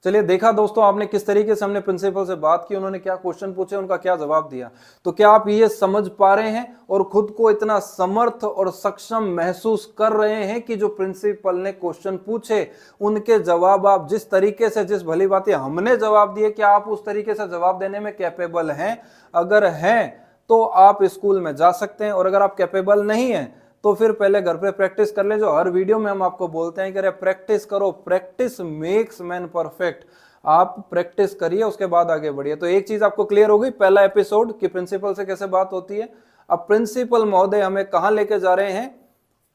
चलिए, देखा दोस्तों आपने किस तरीके से हमने प्रिंसिपल से बात की, उन्होंने क्या क्वेश्चन पूछे, उनका क्या जवाब दिया। तो क्या आप ये समझ पा रहे हैं और खुद को इतना समर्थ और सक्षम महसूस कर रहे हैं कि जो प्रिंसिपल ने क्वेश्चन पूछे उनके जवाब आप जिस तरीके से, जिस भली बात हमने जवाब दिए, क्या आप उस तरीके से जवाब देने में कैपेबल हैं? अगर हैं तो आप स्कूल में जा सकते हैं, और अगर आप कैपेबल नहीं हैं तो फिर पहले घर पे प्रैक्टिस कर ले। जो हर वीडियो में हम आपको बोलते हैं कि अरे प्रैक्टिस करो, प्रैक्टिस मेक्स मैन परफेक्ट। आप प्रैक्टिस करिए, उसके बाद आगे बढ़िए। तो एक चीज आपको क्लियर हो गई, पहला एपिसोड कि प्रिंसिपल से कैसे बात होती है। अब प्रिंसिपल महोदय हमें कहां लेके जा रहे हैं?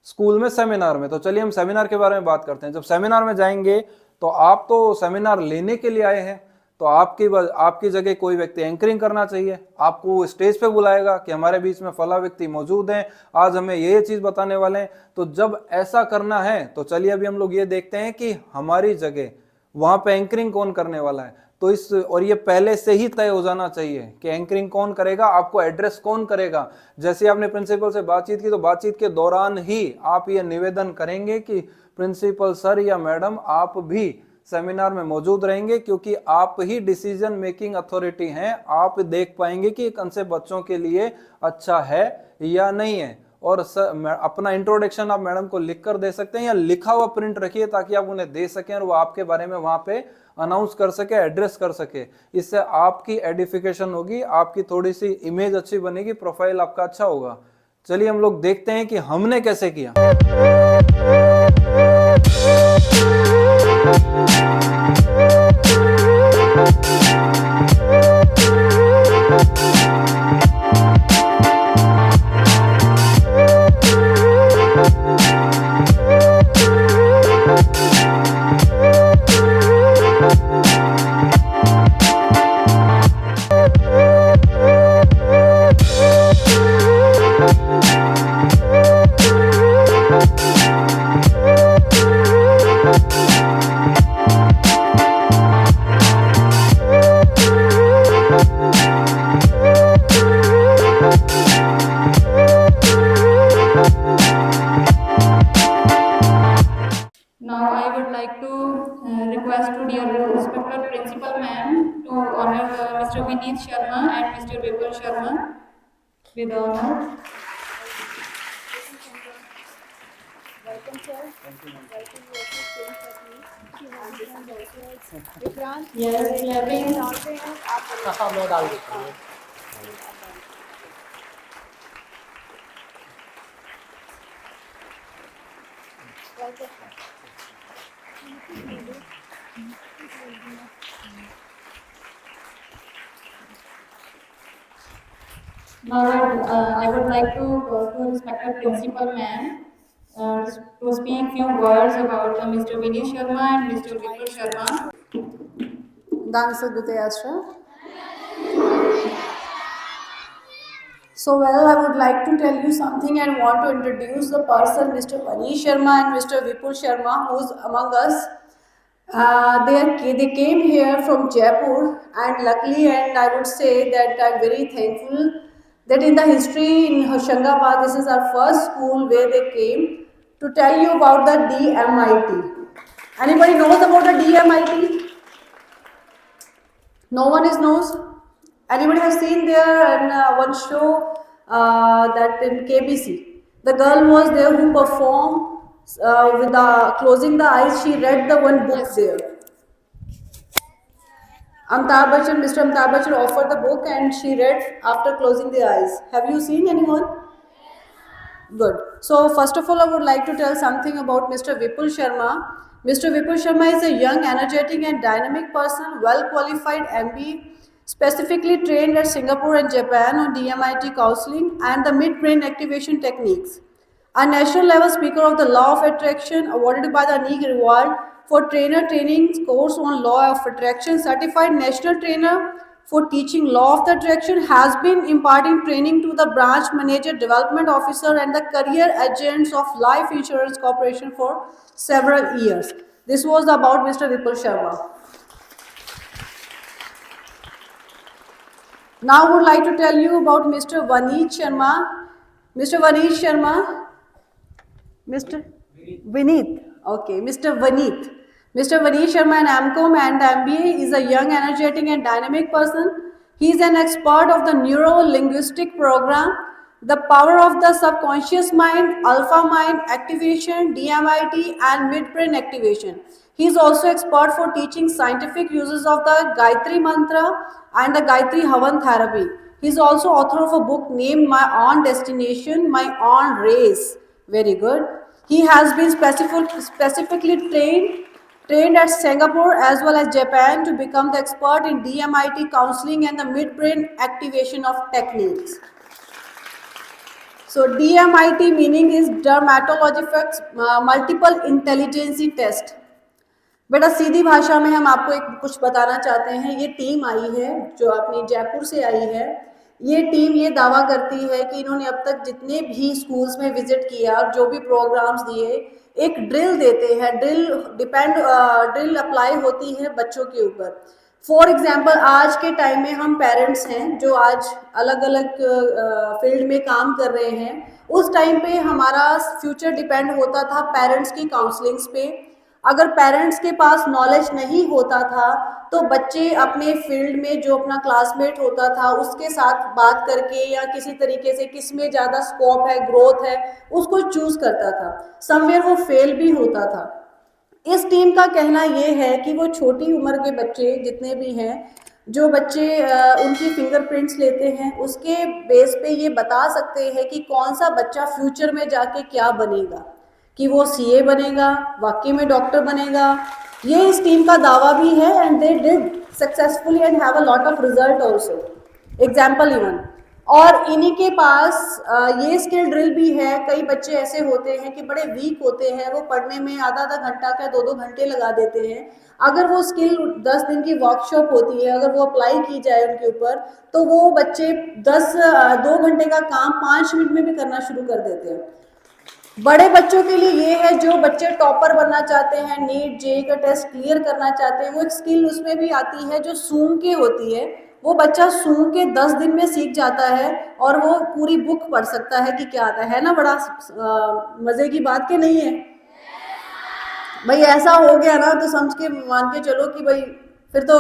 स्कूल में, सेमिनार में। तो चलिए हम सेमिनार के बारे में बात करते हैं। जब सेमिनार में जाएंगे तो आप तो सेमिनार लेने के लिए आए हैं, तो आपकी जगह कोई व्यक्ति एंकरिंग करना चाहिए। आपको स्टेज पे बुलाएगा कि हमारे बीच में फला व्यक्ति मौजूद हैं, आज हमें ये चीज बताने वाले हैं। तो जब ऐसा करना है तो चलिए अभी हम लोग ये देखते हैं कि हमारी जगह वहां पे एंकरिंग कौन करने वाला है। तो और ये पहले से ही तय हो जाना चाहिए कि एंकरिंग कौन करेगा, आपको एड्रेस कौन करेगा। जैसे आपने प्रिंसिपल से बातचीत की तो बातचीत के दौरान ही आप ये निवेदन करेंगे कि प्रिंसिपल सर या मैडम आप भी सेमिनार में मौजूद रहेंगे, क्योंकि आप ही डिसीजन मेकिंग अथॉरिटी हैं। आप देख पाएंगे कि ये कंसेप्ट बच्चों के लिए अच्छा है या नहीं है। और अपना इंट्रोडक्शन आप मैडम को लिख कर दे सकते हैं, या लिखा हुआ प्रिंट रखिए ताकि आप उन्हें दे सकें और वो आपके बारे में वहां पे अनाउंस कर सके, एड्रेस कर सके। इससे आपकी एडिफिकेशन होगी, आपकी थोड़ी सी इमेज अच्छी बनेगी, प्रोफाइल आपका अच्छा होगा। चलिए हम लोग देखते हैं कि हमने कैसे किया। Now I would like to request to dear respected principal ma'am to honor Mr. Vineet Sharma and Mr. Vipul Sharma with honor. Yes, clapping. Now I would like to go to respected principal ma'am to speak few words about Mr. Vineet Sharma and Mr. Vipul Sharma. Dansa Gutayasra. So well, I would like to tell you something and want to introduce the person, Mr. Vineet Sharma and Mr. Vipul Sharma, who's among us. They came here from Jaipur, and luckily, and I would say that I'm very thankful that in the history in Hoshangabad, this is our first school where they came to tell you about the DMIT. Anybody knows about the DMIT? No one knows. Anybody has seen there in one show that in KBC? The girl was there who performed with the closing the eyes. She read the one book there. Mr. Amitabh Bachchan offered the book and she read after closing the eyes. Have you seen anyone? Good. So first of all, I would like to tell something about Mr. Vipul Sharma. Mr. Vipul Sharma is a young, energetic and dynamic person, well qualified MB, specifically trained at Singapore and Japan on DMIT counseling and the mid-brain activation techniques. A national level speaker of the law of attraction awarded by the Anik Reward for trainer training course on law of attraction, certified national trainer for teaching law of the attraction, has been imparting training to the branch manager, development officer and the career agents of Life Insurance Corporation for several years. This was about Mr. Vipul Sharma. Now I would like to tell you about Mr. Vineet Sharma. Mr. Vineet Sharma. Mr. Vineet. Okay, Mr. Vineet. Mr. Vineet Sharma in AMCOM and MBA is a young, energetic, and dynamic person. He is an expert of the neuro-linguistic program, the power of the subconscious mind, alpha mind activation, DMIT, and midbrain activation. He is also expert for teaching scientific uses of the Gayatri Mantra and the Gayatri Havan therapy. He is also author of a book named My Own Destination, My Own Race. Very good. He has been specifically trained at Singapore as well as Japan to become the expert in DMIT counseling and the midbrain activation of techniques. So DMIT meaning is dermatological multiple intelligence test. बेटा सीधी भाषा में हम आपको एक कुछ बताना चाहते हैं। ये टीम आई है जो अपनी जयपुर से आई है। ये टीम ये दावा करती है कि इन्होंने अब तक जितने भी स्कूल्स में विजिट किया, जो भी प्रोग्राम्स दिए, एक ड्रिल देते हैं। ड्रिल अप्लाई होती है बच्चों के ऊपर। फॉर एग्जाम्पल आज के टाइम में हम पेरेंट्स हैं जो आज अलग अलग फील्ड में काम कर रहे हैं। उस टाइम पे हमारा फ्यूचर डिपेंड होता था पेरेंट्स की काउंसलिंग्स पे। अगर पेरेंट्स के पास नॉलेज नहीं होता था तो बच्चे अपने फील्ड में जो अपना क्लासमेट होता था उसके साथ बात करके या किसी तरीके से किस में ज़्यादा स्कोप है, ग्रोथ है, उसको चूज करता था। समवेयर वो फेल भी होता था। इस टीम का कहना ये है कि वो छोटी उम्र के बच्चे जितने भी हैं, जो बच्चे उनकी फिंगरप्रिंट्स लेते हैं, उसके बेस पे ये बता सकते हैं कि कौन सा बच्चा फ्यूचर में जाके क्या बनेगा, कि वो सीए बनेगा, वाकई में डॉक्टर बनेगा। ये इस टीम का दावा भी है and they did successfully and have a lot of result also, example even. और इन्हीं के पास ये स्किल ड्रिल भी है। कई बच्चे ऐसे होते हैं कि बड़े वीक होते हैं, वो पढ़ने में आधा घंटा क्या 2 घंटे लगा देते हैं। अगर वो स्किल 10 दिन की वर्कशॉप होती है, अगर वो अप्लाई की जाए उनके ऊपर, तो वो बच्चे 2 घंटे का काम 5 मिनट में भी करना शुरू कर देते हैं। बड़े बच्चों के लिए ये है जो बच्चे टॉपर बनना चाहते हैं, नीट जेईई का टेस्ट क्लियर करना चाहते हैं, वो एक स्किल उसमें भी आती है जो सूंघ के होती है। वो बच्चा सूंघ के 10 दिन में सीख जाता है और वो पूरी बुक पढ़ सकता है कि क्या आता है ना। बड़ा मजे की बात के नहीं है भाई। ऐसा हो गया ना तो समझ के मान के चलो कि भाई फिर तो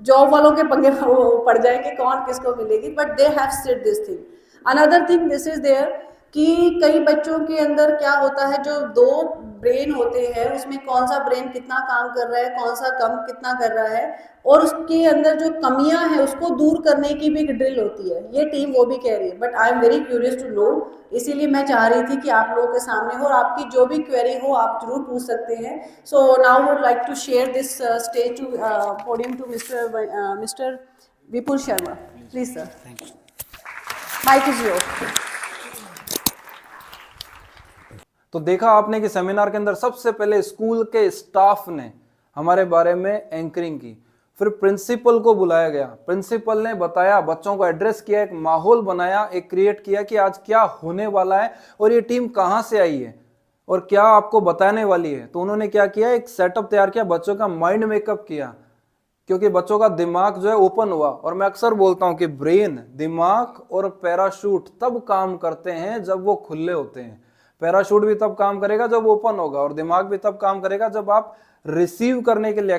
जॉब वालों के पंगे पड़ जाएंगे, कौन किसको मिलेगी। But they have said this thing. Another thing this is there कि कई बच्चों के अंदर क्या होता है, जो 2 ब्रेन होते हैं उसमें कौन सा ब्रेन कितना काम कर रहा है, कौन सा कम कितना कर रहा है, और उसके अंदर जो कमियां हैं उसको दूर करने की भी एक ड्रिल होती है। ये टीम वो भी कह रही है। But I am very curious to know, इसीलिए मैं चाह रही थी कि आप लोगों के सामने हो और आपकी जो भी क्वेरी हो आप जरूर पूछ सकते हैं। So now would like to share this stage to podium to mister Vipul Sharma, please sir. Mike is your. तो देखा आपने कि सेमिनार के अंदर सबसे पहले स्कूल के स्टाफ ने हमारे बारे में एंकरिंग की, फिर प्रिंसिपल को बुलाया गया, प्रिंसिपल ने बताया, बच्चों को एड्रेस किया, एक माहौल बनाया, एक क्रिएट किया कि आज क्या होने वाला है और ये टीम कहां से आई है और क्या आपको बताने वाली है। तो उन्होंने क्या किया, एक सेटअप तैयार किया, बच्चों का माइंड मेकअप किया, क्योंकि बच्चों का दिमाग जो है ओपन हुआ। और मैं अक्सर बोलता हूं कि ब्रेन, दिमाग और पैराशूट तब काम करते हैं जब वो खुले होते हैं। पैराशूट भी तब काम करेगा जब ओपन होगा, और दिमाग भी तब काम करेगा जब आप रिसीव करने के लिए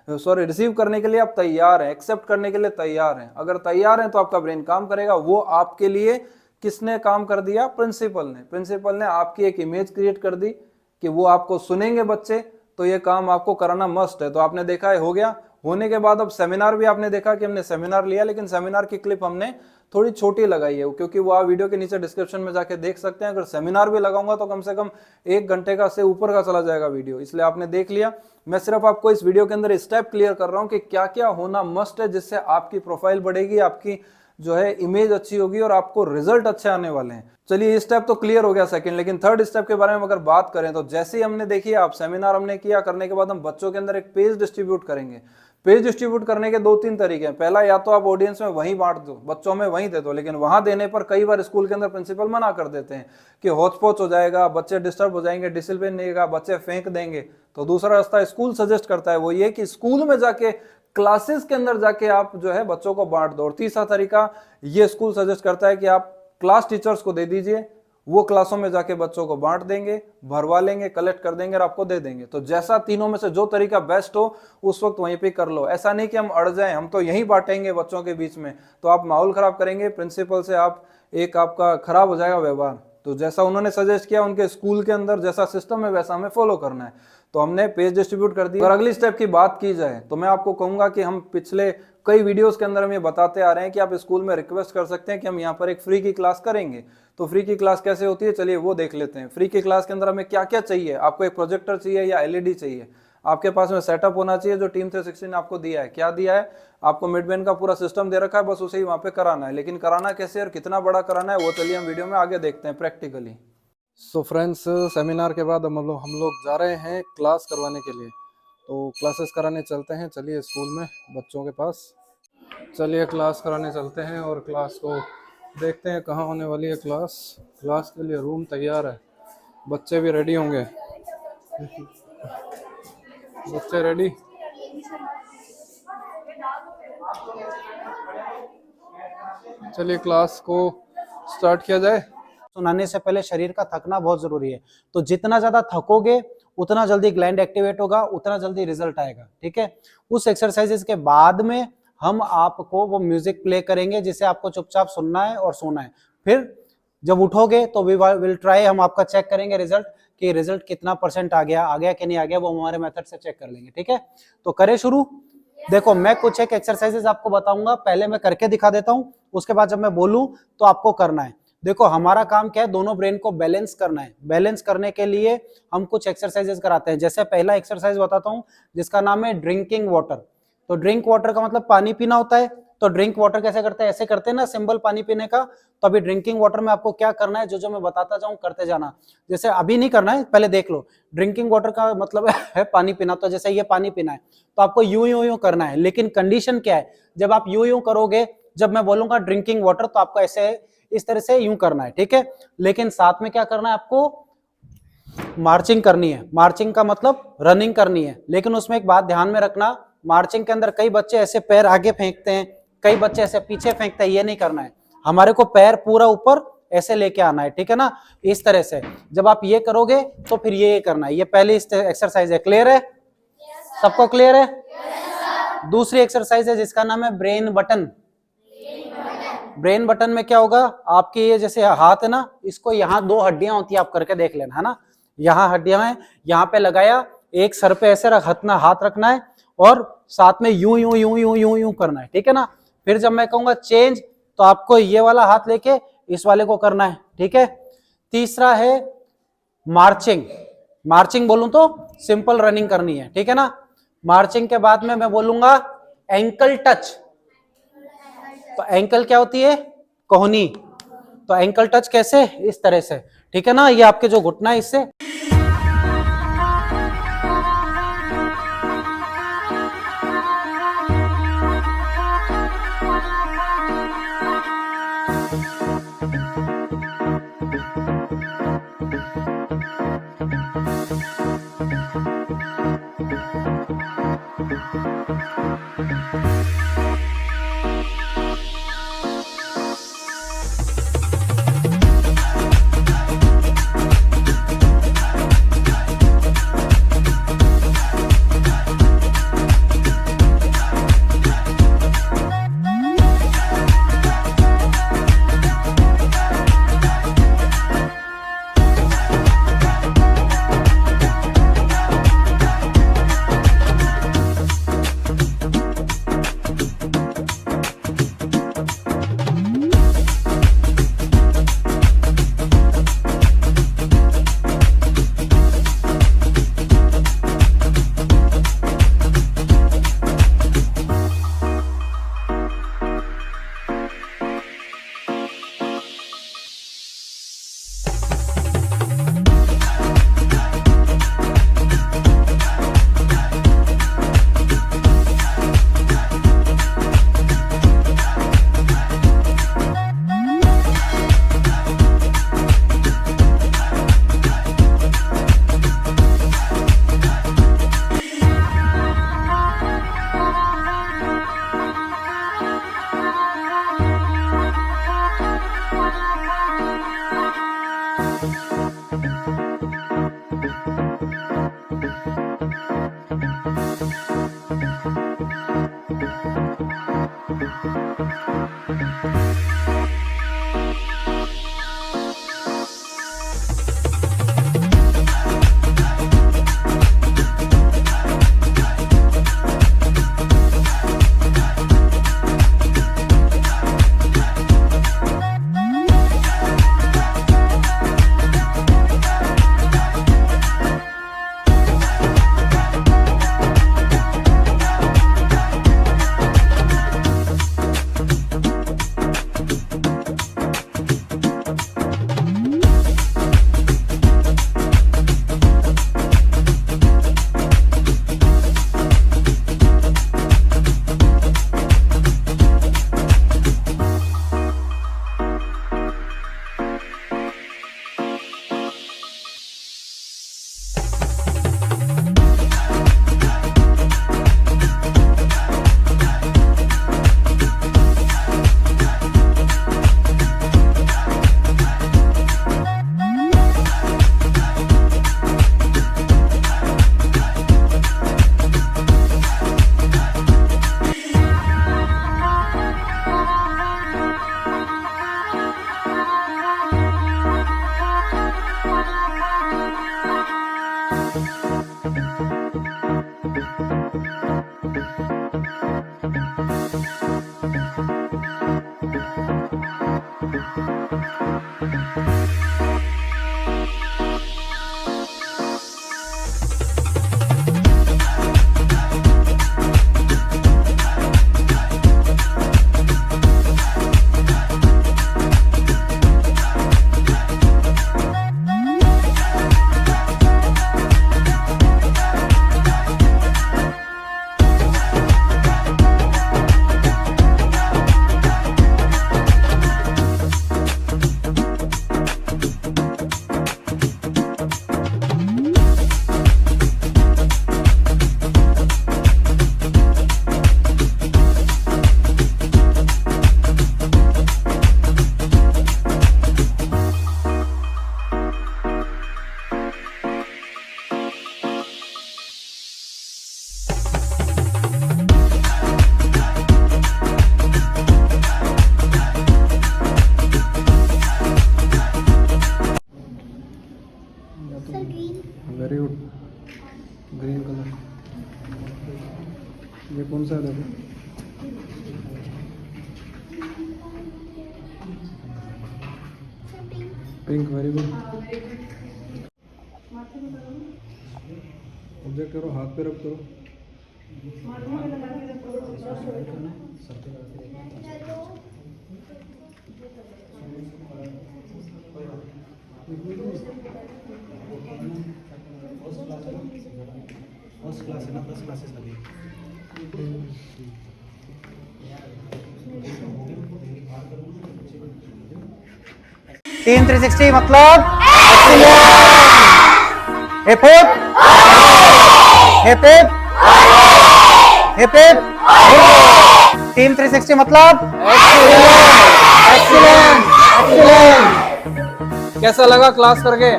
रिसीव करने के लिए आप तैयार हैं, एक्सेप्ट करने के लिए तैयार हैं। अगर तैयार हैं तो आपका ब्रेन काम करेगा। वो आपके लिए किसने काम कर दिया? प्रिंसिपल ने। प्रिंसिपल ने आपकी एक इमेज क्रिएट कर दी कि वो आपको सुनेंगे बच्चे, तो ये काम आपको कराना मस्ट है। तो आपने देखा है, हो गया। होने के बाद अब सेमिनार भी आपने देखा कि हमने सेमिनार लिया, लेकिन सेमिनार की क्लिप हमने थोड़ी छोटी लगाई है, क्योंकि वो आप वीडियो के नीचे डिस्क्रिप्शन में जाके देख सकते हैं। अगर सेमिनार भी लगाऊंगा तो कम से कम 1 घंटे का से ऊपर का चला जाएगा वीडियो, इसलिए आपने देख लिया। मैं सिर्फ आपको इस वीडियो के अंदर स्टेप क्लियर कर रहा हूं कि क्या क्या होना मस्ट है, जिससे आपकी प्रोफाइल बढ़ेगी, आपकी जो है इमेज अच्छी होगी और आपको रिजल्ट अच्छे आने वाले हैं। चलिए, ये स्टेप तो क्लियर हो गया सेकंड, लेकिन थर्ड स्टेप के बारे में अगर बात करें तो जैसे ही हमने देखी, आप सेमिनार हमने किया, करने के बाद हम बच्चों के अंदर एक पेज डिस्ट्रीब्यूट करेंगे। पेज डिस्ट्रीब्यूट करने के 2-3 तरीके हैं। पहला, या तो आप ऑडियंस में वहीं बांट दो, बच्चों में वहीं दे दो, लेकिन वहां देने पर कई बार स्कूल के अंदर प्रिंसिपल मना कर देते हैं कि होचपोच हो जाएगा, बच्चे डिस्टर्ब हो जाएंगे, डिसिप्लिन नहीं होगा, बच्चे फेंक देंगे। तो दूसरा रास्ता स्कूल सजेस्ट करता है, वो ये कि स्कूल में जाके, क्लासेस के अंदर जाके आप जो है बच्चों को बांट दो। और तीसरा तरीका ये स्कूल सजेस्ट करता है कि आप क्लास टीचर्स को दे दीजिए वो क्लासों में जाके बच्चों को बांट देंगे, भरवा लेंगे, कलेक्ट कर देंगे और आपको दे देंगे। तो जैसा तीनों में से जो तरीका बेस्ट हो उस वक्त वहीं पे कर लो। ऐसा नहीं कि हम अड़ जाएं, हम तो यहीं बांटेंगे बच्चों के बीच में, तो आप माहौल खराब करेंगे, प्रिंसिपल से आपका खराब हो जाएगा व्यवहार। तो जैसा उन्होंने सजेस्ट किया उनके स्कूल के अंदर जैसा सिस्टम है वैसा हमें फॉलो करना है। तो हमने पेज डिस्ट्रीब्यूट कर दी। और अगली स्टेप की बात की जाए तो मैं आपको कहूंगा कि हम पिछले कई वीडियोस के अंदर हम ये बताते आ रहे हैं कि आप स्कूल में रिक्वेस्ट कर सकते हैं कि हम यहाँ पर एक फ्री की क्लास करेंगे। तो फ्री की क्लास कैसे होती है, चलिए वो देख लेते हैं। फ्री की क्लास के अंदर हमें क्या क्या चाहिए, आपको एक प्रोजेक्टर चाहिए या एलईडी चाहिए, आपके पास में सेटअप होना चाहिए जो टीम 360 ने आपको दिया है। क्या दिया है आपको, मिडबैंड का पूरा सिस्टम दे रखा है, बस उसे ही वहाँ पे कराना है। लेकिन कराना कैसे और कितना बड़ा कराना है वो चलिए हम वीडियो में आगे देखते हैं प्रैक्टिकली। सो फ्रेंड्स, सेमिनार के बाद हम लोग जा रहे हैं क्लास करवाने के लिए। तो क्लासेस कराने चलते हैं, चलिए स्कूल में बच्चों के पास चलिए क्लास कराने चलते हैं और क्लास को देखते हैं कहाँ होने वाली है क्लास। क्लास के लिए रूम तैयार है, बच्चे भी रेडी होंगे। बच्चे रेडी, चलिए क्लास को स्टार्ट किया जाए। सुनाने से पहले शरीर का थकना बहुत जरूरी है। तो जितना ज्यादा थकोगे उतना जल्दी ग्लैंड एक्टिवेट होगा, उतना जल्दी रिजल्ट आएगा। ठीक है, उस एक्सरसाइजेस के बाद में हम आपको वो म्यूजिक प्ले करेंगे जिसे आपको चुपचाप सुनना है और सोना है। फिर जब उठोगे तो वी विल ट्राई, हम आपका चेक करेंगे रिजल्ट कि रिजल्ट कितना परसेंट आ गया कि नहीं आ गया, वो हमारे मेथड से चेक कर लेंगे। ठीक है, तो करें शुरू। देखो मैं कुछ एक एक्सरसाइजेस आपको बताऊंगा, पहले मैं करके दिखा देता हूं, उसके बाद जब मैं बोलूं तो आपको करना है। देखो हमारा काम क्या है, दोनों ब्रेन को बैलेंस करना है। बैलेंस करने के लिए हम कुछ एक्सरसाइजेस कराते हैं। जैसे पहला एक्सरसाइज बताता हूं जिसका नाम है ड्रिंकिंग वाटर। तो ड्रिंक वाटर का मतलब पानी पीना होता है। तो ड्रिंक वाटर कैसे करते हैं, ऐसे करते हैं ना सिंबल पानी पीने का। तो अभी ड्रिंकिंग वाटर में आपको क्या करना है, जो मैं बताता जाऊं करते जाना। जैसे अभी नहीं करना है, पहले देख लो। ड्रिंकिंग वाटर का मतलब है पानी पीना। तो जैसे ये पानी पीना है तो आपको यूं यूं यूं करना है। लेकिन कंडीशन क्या है, जब आप यूं यूं करोगे, जब मैं बोलूंगा ड्रिंकिंग वाटर तो आपको ऐसे इस तरह से यूं करना है। ठीक है, लेकिन साथ में क्या करना है, आपको मार्चिंग करनी है। मार्चिंग का मतलब रनिंग करनी है। लेकिन उसमें एक बात ध्यान में रखना, मार्चिंग के अंदर कई बच्चे ऐसे पैर आगे फेंकते हैं, कई बच्चे ऐसे पीछे फेंकते हैं, ये नहीं करना है। हमारे को पैर पूरा ऊपर ऐसे लेके आना है। ठीक है ना, इस तरह से जब आप ये करोगे तो फिर ये करना है। ये पहली एक्सरसाइज है, क्लियर है सबको, क्लियर है। दूसरी एक्सरसाइज है जिसका नाम है ब्रेन बटन। ब्रेन बटन में क्या होगा, आपके ये जैसे हाथ है ना, इसको यहाँ दो हड्डियां होती है, आप करके देख लेना, है ना। यहाँ हड्डियां हैं, यहाँ पे लगाया, एक सर पे ऐसे हाथ रखना है और साथ में यूं यूं यूं यूं यूं यूं करना है। ठीक है ना, फिर जब मैं कहूंगा चेंज तो आपको ये वाला हाथ लेके इस वाले को करना है। ठीक है, तीसरा है मार्चिंग। मार्चिंग बोलूं तो सिंपल रनिंग करनी है। ठीक है ना, मार्चिंग के बाद में मैं बोलूंगा एंकल टच। तो एंकल क्या होती है, कोहनी। तो एंकल टच कैसे, इस तरह से। ठीक है ना, ये आपके जो घुटना है इससे। Very good, green colour. ये कौन सा है देखो? Pink, very good. ऑब्जेक्ट करो, हाथ पे रब करो। फर्स्ट क्लास है ना, 10 क्लासेस लगेगी। 360 मतलब hip hip hip hip hip hip. Team 360 मतलब एक्सीलेंट एक्सीलेंट। कैसा लगा क्लास करके?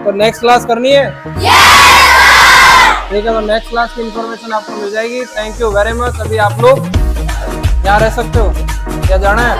तो नेक्स्ट क्लास करनी है? ठीक है, तो नेक्स्ट क्लास की इंफॉर्मेशन आपको मिल जाएगी। Thank you very much. अभी आप लोग यहाँ रह सकते हो, क्या जाना है?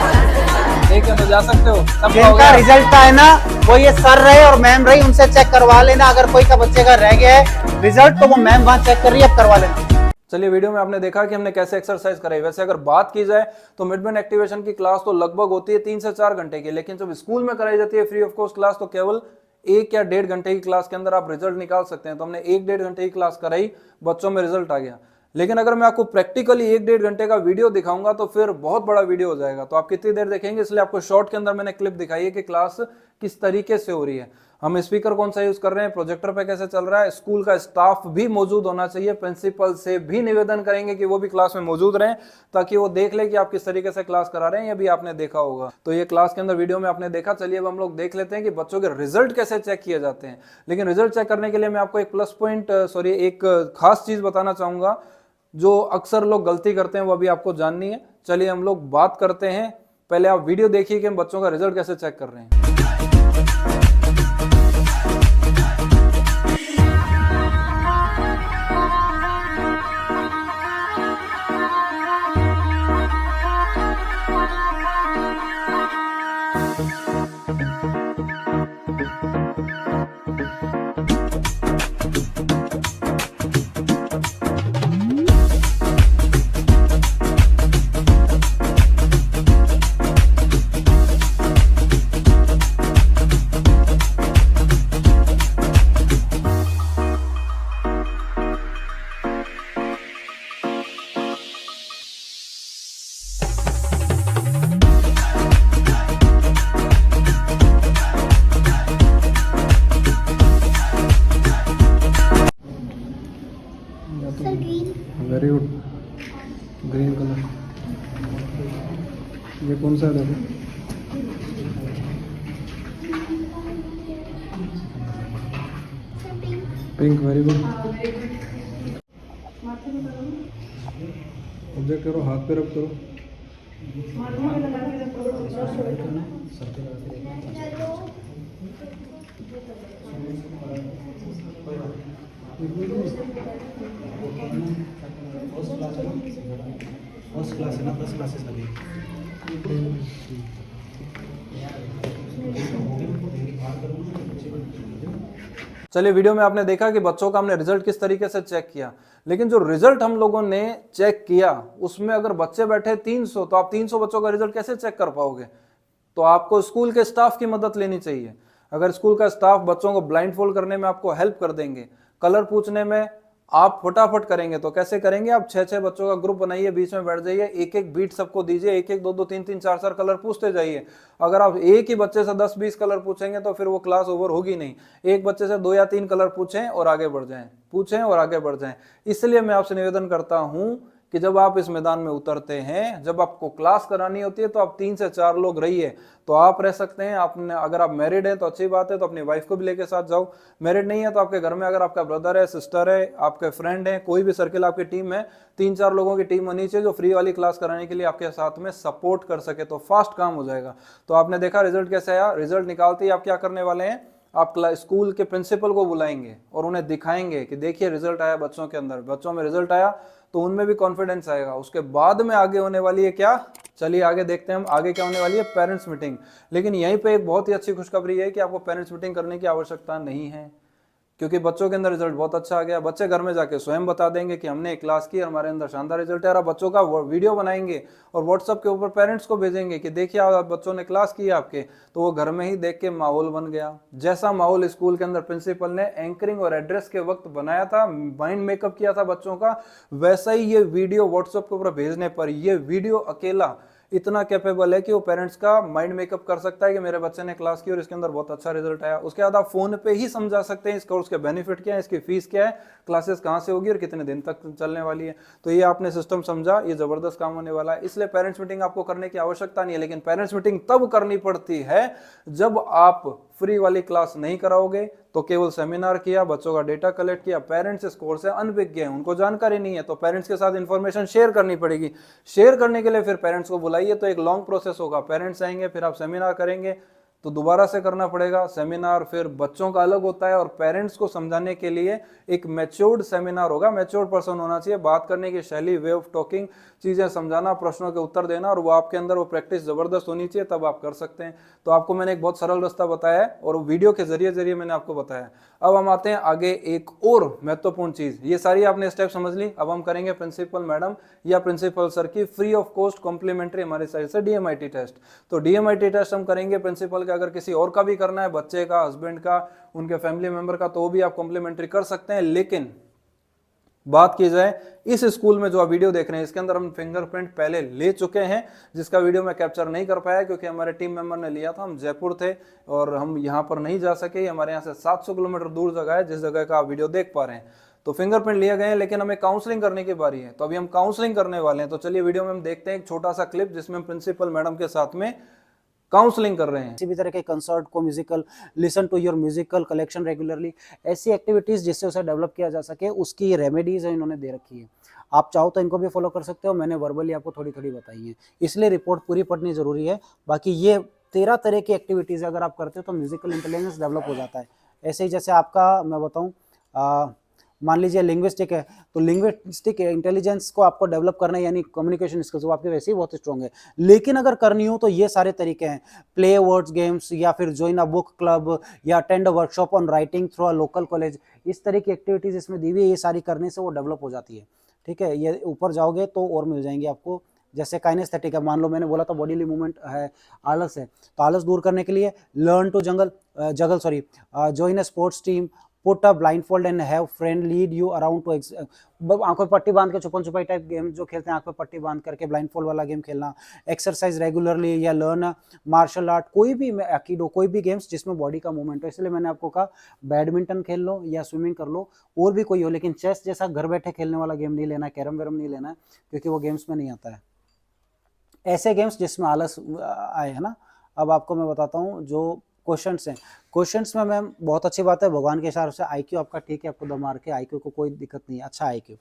ठीक है, तो जा सकते हो। सब जिनका रिजल्ट है ना, वो ये सर रहे और मैम रही, उनसे चेक करवा लेना। अगर कोई का बच्चे का रह गया है रिजल्ट, तो वो मैम वहाँ चेक कर रही है, अब करवा लेना। चलिए, वीडियो में आपने देखा कि हमने कैसे एक्सरसाइज कराई। वैसे अगर बात की जाए तो मिड ब्रेन एक्टिवेशन की क्लास तो लगभग होती है 3 से 4 घंटे की, लेकिन जब स्कूल में कराई जाती है फ्री ऑफ कॉस्ट क्लास, तो केवल 1 या 1.5 घंटे की क्लास के अंदर आप रिजल्ट निकाल सकते हैं। तो हमने 1-1.5 घंटे की क्लास कराई, बच्चों में रिजल्ट आ गया। लेकिन अगर मैं आपको प्रैक्टिकली 1-1.5 घंटे का वीडियो दिखाऊंगा तो फिर बहुत बड़ा वीडियो हो जाएगा। तो आप कितनी देर देखेंगे, इसलिए आपको शॉर्ट के अंदर मैंने क्लिप दिखाई है कि क्लास किस तरीके से हो रही है, हम स्पीकर कौन सा यूज कर रहे हैं, प्रोजेक्टर पे कैसे चल रहा है। स्कूल का स्टाफ भी मौजूद होना चाहिए। प्रिंसिपल से भी निवेदन करेंगे कि वो भी क्लास में मौजूद रहें, ताकि वो देख ले कि आप किस तरीके से क्लास करा रहे हैं। ये भी आपने देखा होगा। तो ये क्लास के अंदर वीडियो में आपने देखा। चलिए अब हम लोग देख लेते हैं कि बच्चों के रिजल्ट कैसे चेक किए जाते हैं। लेकिन रिजल्ट चेक करने के लिए मैं आपको एक खास चीज बताना चाहूंगा, जो अक्सर लोग गलती करते हैं, वो अभी आपको जाननी है। चलिए हम लोग बात करते हैं पहले आप वीडियो देखिए कि हम बच्चों का रिजल्ट कैसे चेक कर रहे हैं। Very good, green colour. ये कौन सा है देखो? Pink, very good. ऑब्जेक्ट करो, हाथ पे रब करो। फर्स्ट क्लास है ना, 10 क्लासेस लगे। चलिए, वीडियो में आपने देखा कि बच्चों का हमने रिजल्ट किस तरीके से चेक किया, लेकिन जो रिजल्ट हम लोगों ने चेक किया उसमें अगर बच्चे बैठे 300 तो आप 300 बच्चों का रिजल्ट कैसे चेक कर पाओगे? तो आपको स्कूल के स्टाफ की मदद लेनी चाहिए। अगर स्कूल का स्टाफ बच्चों को ब्लाइंड फोल्ड करने में आपको हेल्प कर देंगे, कलर पूछने में आप फटाफट करेंगे, तो कैसे करेंगे? आप 6-6 बच्चों का ग्रुप बनाइए, बीच में बैठ जाइए, एक एक बीट सबको दीजिए, एक एक 2-2 3-3 4-4 कलर पूछते जाइए। अगर आप एक ही बच्चे से 10-20 कलर पूछेंगे तो फिर वो क्लास ओवर होगी नहीं। एक बच्चे से 2 या 3 कलर पूछें और आगे बढ़ जाएं, पूछें और आगे बढ़ जाएं। इसलिए मैं आपसे निवेदन करता हूं कि जब आप इस मैदान में उतरते हैं, जब आपको क्लास करानी होती है तो आप 3 से 4 लोग रहिए। तो आप रह सकते हैं, आपने अगर आप मैरिड हैं तो अच्छी बात है, तो अपनी वाइफ को भी लेके साथ जाओ। मैरिड नहीं है तो आपके घर में अगर आपका ब्रदर है, सिस्टर है, आपके फ्रेंड है, कोई भी सर्किल आपकी टीम है, 3-4 लोगों की टीम होनी चाहिए जो फ्री वाली क्लास कराने के लिए आपके साथ में सपोर्ट कर सके, तो फास्ट काम हो जाएगा। तो आपने देखा रिजल्ट कैसे आया। रिजल्ट निकालते ही आप क्या करने वाले हैं? आप स्कूल के प्रिंसिपल को बुलाएंगे और उन्हें दिखाएंगे कि देखिए रिजल्ट आया बच्चों के अंदर, बच्चों में रिजल्ट आया, तो उनमें भी कॉन्फिडेंस आएगा। उसके बाद में आगे होने वाली है क्या? चलिए आगे देखते हैं हम, आगे क्या होने वाली है? Parents meeting. लेकिन यहीं पे एक बहुत ही अच्छी खुशखबरी है कि आपको पेरेंट्स मीटिंग करने की आवश्यकता नहीं है, क्योंकि बच्चों के अंदर रिजल्ट बहुत अच्छा आ गया। बच्चे घर में जाके स्वयं बता देंगे कि हमने एक क्लास की और हमारे अंदर शानदार रिजल्ट है। और बच्चों का वीडियो बनाएंगे और व्हाट्सएप के ऊपर पेरेंट्स को भेजेंगे कि देखिए आप बच्चों ने क्लास की आपके, तो वो घर में ही देख के माहौल बन गया। जैसा माहौल स्कूल के अंदर प्रिंसिपल ने एंकरिंग और एड्रेस के वक्त बनाया था, माइंड मेकअप किया था बच्चों का, वैसा ही ये वीडियो व्हाट्सएप के ऊपर भेजने पर ये वीडियो अकेला इतना कैपेबल है कि वो पेरेंट्स का माइंड मेकअप कर सकता है कि मेरे बच्चे ने क्लास की और इसके अंदर बहुत अच्छा रिजल्ट आया। उसके बाद आप फोन पे ही समझा सकते हैं इस कोर्स के बेनिफिट क्या है, इसकी फीस क्या है, क्लासेस कहाँ से होगी और कितने दिन तक चलने वाली है। तो ये आपने सिस्टम समझा, ये जबरदस्त काम होने वाला है। इसलिए पेरेंट्स मीटिंग आपको करने की आवश्यकता नहीं है, लेकिन पेरेंट्स मीटिंग तब करनी पड़ती है जब आप फ्री वाली क्लास नहीं कराओगे, तो केवल सेमिनार किया, बच्चों का डेटा कलेक्ट किया। पेरेंट्स इस कोर्स से अनभिज्ञ हैं, उनको जानकारी नहीं है, तो पेरेंट्स के साथ इंफॉर्मेशन शेयर करनी पड़ेगी। शेयर करने के लिए फिर पेरेंट्स को बुलाइए, तो एक लॉन्ग प्रोसेस होगा। पेरेंट्स आएंगे, फिर आप सेमिनार करेंगे, तो दोबारा से करना पड़ेगा सेमिनार, फिर बच्चों का अलग होता है और पेरेंट्स को समझाने के लिए एक मैच्योर्ड सेमिनार होगा। मैच्योर्ड पर्सन होना चाहिए, बात करने की शैली, वे ऑफ टॉकिंग, चीजें समझाना, प्रश्नों के उत्तर देना, और वो आपके अंदर वो प्रैक्टिस जबरदस्त होनी चाहिए, तब आप कर सकते हैं। तो आपको मैंने एक बहुत सरल रास्ता बताया है और वीडियो के जरिए मैंने आपको बताया। अब हम आते हैं आगे एक और महत्वपूर्ण चीज। ये सारी आपने स्टेप समझ ली, अब हम करेंगे प्रिंसिपल मैडम या प्रिंसिपल सर की फ्री ऑफ कॉस्ट कॉम्प्लीमेंट्री हमारे साइड से DMIT टेस्ट। तो DMIT टेस्ट हम करेंगे प्रिंसिपल का, अगर किसी और का भी करना है, बच्चे का, हस्बैंड का, उनके फैमिली मेंबर का, तो वो भी आप कॉम्प्लीमेंट्री कर सकते हैं। लेकिन बात की जाए इस स्कूल में जो आप वीडियो देख रहे हैं, इसके अंदर हम फिंगरप्रिंट पहले ले चुके हैं, जिसका वीडियो मैं कैप्चर नहीं कर पाया क्योंकि हमारे टीम मेंबर ने लिया था, हम जयपुर थे और हम यहाँ पर नहीं जा सके। हमारे यहाँ से 700 किलोमीटर दूर जगह है जिस जगह का आप वीडियो देख पा रहे हैं। तो फिंगरप्रिंट लिए गए हैं, लेकिन हमें काउंसलिंग करने की बारी है, तो अभी हम काउंसलिंग करने वाले हैं। तो चलिए वीडियो में हम देखते हैं एक छोटा सा क्लिप जिसमें हम प्रिंसिपल मैडम के साथ में काउंसलिंग कर रहे हैं। किसी भी तरह के कंसर्ट को musical, listen to your musical collection regularly, ऐसी एक्टिविटीज़ जिससे उसे डेवलप किया जा सके, उसकी रेमेडीज है इन्होंने दे रखी है। आप चाहो तो इनको भी फॉलो कर सकते हो, मैंने वर्बली आपको थोड़ी थोड़ी बताई है, इसलिए रिपोर्ट पूरी पढ़नी जरूरी है। बाकी ये 13 तरह की एक्टिविटीज़ अगर आप करते हो तो म्यूजिकल इंटेलिजेंस डेवलप हो जाता है। ऐसे ही जैसे आपका मैं बताऊँ, मान लीजिए लिंग्विस्टिक है, तो लिंग्विस्टिक इंटेलिजेंस को आपको डेवलप करना है, यानी कम्युनिकेशन स्किल्स वो आपके वैसे ही बहुत स्ट्रॉन्ग है, लेकिन अगर करनी हो तो ये सारे तरीके हैं, प्ले वर्ड्स गेम्स, या फिर ज्वाइन अ बुक क्लब, या attend a workshop on writing through a local college, इस तरह की एक्टिविटीज़ इसमें दी हुई है, ये सारी करने से वो डेवलप हो जाती है। ठीक है, ये ऊपर जाओगे तो और मिल जाएंगे आपको। जैसे काइनेस्थेटिक है, मान लो मैंने बोला था बॉडीली मूवमेंट है, आलस है, तो आलस दूर करने के लिए learn to juggle sorry join a sports team, put a blindfold and have friend lead you around to आंखों पे पट्टी बांध के छुपन छुपाई टाइप गेम जो खेलते हैं, आंख पे पट्टी बांध करके ब्लाइंडफोल्ड वाला गेम खेलना, एक्सरसाइज रेगुलरली, या लर्न मार्शल आर्ट, कोई भी एक्डो, कोई भी गेम्स जिसमें बॉडी का मूवमेंट हो। इसलिए मैंने आपको कहा बैडमिंटन खेल लो या स्विमिंग कर लो, और भी कोई हो, लेकिन चेस जैसा घर बैठे खेलने वाला गेम नहीं लेना है, कैरम वेरम नहीं लेना है, क्योंकि वो गेम्स में नहीं आता है। ऐसे गेम्स जिसमें आलस आए, है ना। अब आपको मैं बताता हूँ जो क्वेश्चंस हैं, क्वेश्चंस में मैम बहुत अच्छी बात है, भगवान के हिसाब से आईक्यू आपका ठीक है, आपको दम मार के आईक्यू को कोई दिक्कत नहीं है, अच्छा आईक्यू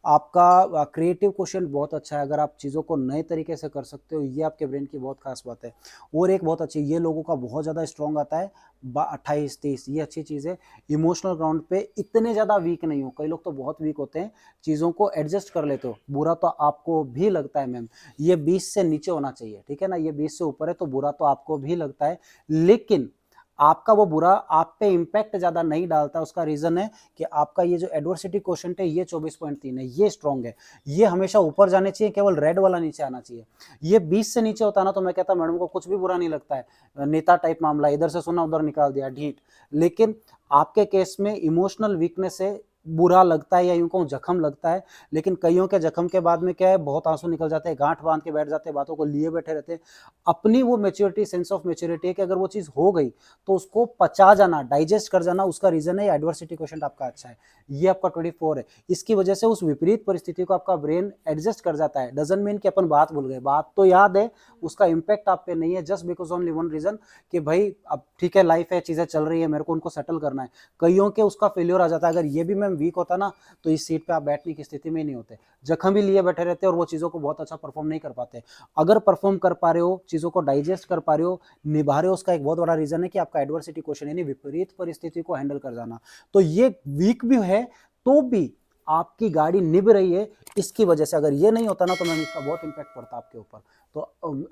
आपका। क्रिएटिव क्वेश्चन बहुत अच्छा है, अगर आप चीज़ों को नए तरीके से कर सकते हो, ये आपके ब्रेन की बहुत खास बात है। और एक बहुत अच्छी, ये लोगों का बहुत ज़्यादा स्ट्रॉन्ग आता है 28-30, ये अच्छी चीज़ है। इमोशनल ग्राउंड पे इतने ज़्यादा वीक नहीं हो, कई लोग तो बहुत वीक होते हैं, चीज़ों को एडजस्ट कर लेते हो, बुरा तो आपको भी लगता है मैम, ये 20 से नीचे होना चाहिए, ठीक है ना, ये 20 से ऊपर है तो बुरा तो आपको भी लगता है, लेकिन आपका वो बुरा आप पे इम्पैक्ट ज्यादा नहीं डालता। उसका रीजन है कि आपका ये जो एडवर्सिटी क्वोशंट है ये 24.3 है, ये स्ट्रॉन्ग है, ये हमेशा ऊपर जाने चाहिए, केवल रेड वाला नीचे आना चाहिए। ये 20 से नीचे होता ना तो मैं कहता मैडम को कुछ भी बुरा नहीं लगता है, नेता टाइप मामला, इधर से सुना उधर निकाल दिया ढीठ। लेकिन आपके केस में इमोशनल वीकनेस है, बुरा लगता है, या यूं कहूं जख्म लगता है, लेकिन कईयों के जख्म के बाद में क्या है, बहुत आंसू निकल जाते हैं, गांठ बांध के बैठ जाते हैं, बातों को लिए बैठे रहते हैं। अपनी वो मेच्योरिटी, सेंस ऑफ मेच्योरिटी है कि अगर वो चीज हो गई तो उसको पचा जाना, डाइजेस्ट कर जाना, उसका रीजन है एडवर्सिटी क्वेश्चन आपका अच्छा है, ये आपका 24 है। इसकी वजह से उस विपरीत परिस्थिति को आपका ब्रेन एडजस्ट कर जाता है। डजंट मीन कि अपन बात भूल गए, बात तो याद है, उसका इंपैक्ट आप पे नहीं है, just because only one reason कि भाई अब ठीक है, लाइफ है, चीजें चल रही है, मेरे को उनको सेटल करना है। कईयों के उसका फेल्योर आ जाता है। अगर ये भी मैम वीक होता ना तो इस सीट पे आप बैठने की स्थिति में नहीं होते, जख्म भी लिए बैठे रहते और वो चीजों को बहुत अच्छा परफॉर्म नहीं कर पाते। अगर परफॉर्म कर पा रहे हो, चीजों को डाइजेस्ट कर पा रहे हो, निभा रहे हो, उसका एक बहुत बड़ा रीजन है कि आपका एडवर्सिटी क्वेश्चन यानी विपरीत परिस्थिति को हैंडल कर जाना। तो ये वीक भी है तो भी आपकी गाड़ी निभ रही है इसकी वजह से। अगर ये नहीं होता ना तो मैम इसका बहुत इंपैक्ट पड़ता आपके ऊपर। तो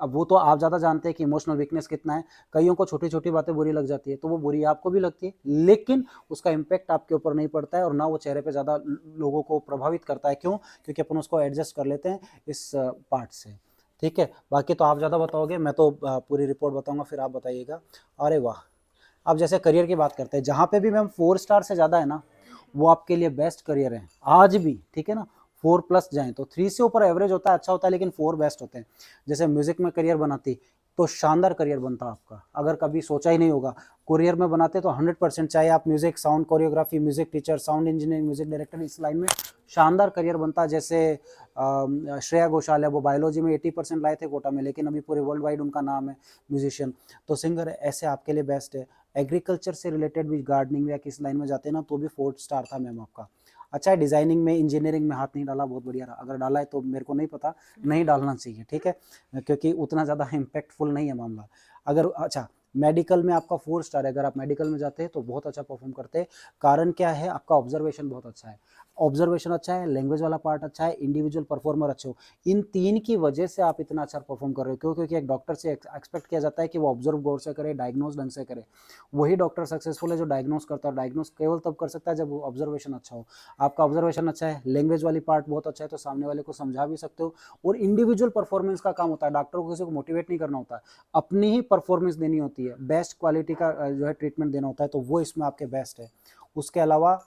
अब वो तो आप ज़्यादा जानते हैं कि इमोशनल वीकनेस कितना है। कईयों को छोटी छोटी बातें बुरी लग जाती है तो वो बुरी आपको भी लगती है, लेकिन उसका इंपैक्ट आपके ऊपर नहीं पड़ता है और ना वो चेहरे पे ज़्यादा लोगों को प्रभावित करता है। क्यों? क्योंकि अपन उसको एडजस्ट कर लेते हैं इस पार्ट से। ठीक है, बाकी तो आप ज़्यादा बताओगे, मैं तो पूरी रिपोर्ट बताऊंगा, फिर आप बताइएगा। अरे वाह, अब जैसे करियर की बात करते हैं, जहाँ पे भी मैम 4 स्टार से ज़्यादा है ना वो आपके लिए बेस्ट करियर है आज भी। ठीक है ना, 4+ जाएं तो 3 से ऊपर एवरेज होता है, अच्छा होता है, लेकिन 4 बेस्ट होते हैं। जैसे म्यूजिक में करियर बनाती तो शानदार करियर बनता आपका, अगर कभी सोचा ही नहीं होगा। करियर में बनाते तो 100%, चाहे आप music, sound choreography, music teacher, sound engineer, music director, इस लाइन में शानदार करियर बनता। जैसे श्रेया घोषाल है, वो बायोलॉजी में 80% लाए थे कोटा में, लेकिन अभी पूरे वर्ल्ड वाइड उनका नाम है म्यूजिशियन। तो सिंगर ऐसे आपके लिए बेस्ट है। एग्रीकल्चर से रिलेटेड भी गार्डनिंग या किस लाइन में जाते हैं ना तो भी 4 स्टार था मैम आपका। अच्छा है, डिजाइनिंग में, इंजीनियरिंग में हाथ नहीं डाला, बहुत बढ़िया रहा। अगर डाला है तो मेरे को नहीं पता, नहीं डालना चाहिए, ठीक है, क्योंकि उतना ज़्यादा इम्पैक्टफुल नहीं है मामला। अगर अच्छा मेडिकल में आपका 4 स्टार है, अगर आप मेडिकल में जाते हैं तो बहुत अच्छा परफॉर्म करते हैं। कारण क्या है? आपका ऑब्जर्वेशन बहुत अच्छा है, ऑब्जर्वेशन अच्छा है, लैंग्वेज वाला पार्ट अच्छा है, इंडिविजुअल परफॉर्मर अच्छे हो। इन 3 की वजह से आप इतना अच्छा परफॉर्म कर रहे हो। क्यों? क्योंकि एक डॉक्टर से एक्सपेक्ट किया जाता है कि वो ऑब्जर्व गौर से करे, डायग्नोज ढंग से करे। वही डॉक्टर सक्सेसफुल है जो डायग्नोज करता है। डायग्नोज केवल तब कर सकता है जब ऑब्जर्वेशन अच्छा हो। आपका ऑब्जर्वेशन अच्छा है, लैंग्वेज वाली पार्ट बहुत अच्छा है, तो सामने वाले को समझा भी सकते हो। और इंडिविजुअल परफॉर्मेंस का काम होता है, डॉक्टर को किसी को मोटिवेट नहीं करना होता है, अपनी ही परफॉर्मेंस देनी होती है, बेस्ट क्वालिटी का जो है ट्रीटमेंट देना होता है, तो वो इसमें आपके बेस्ट है। उसके अलावा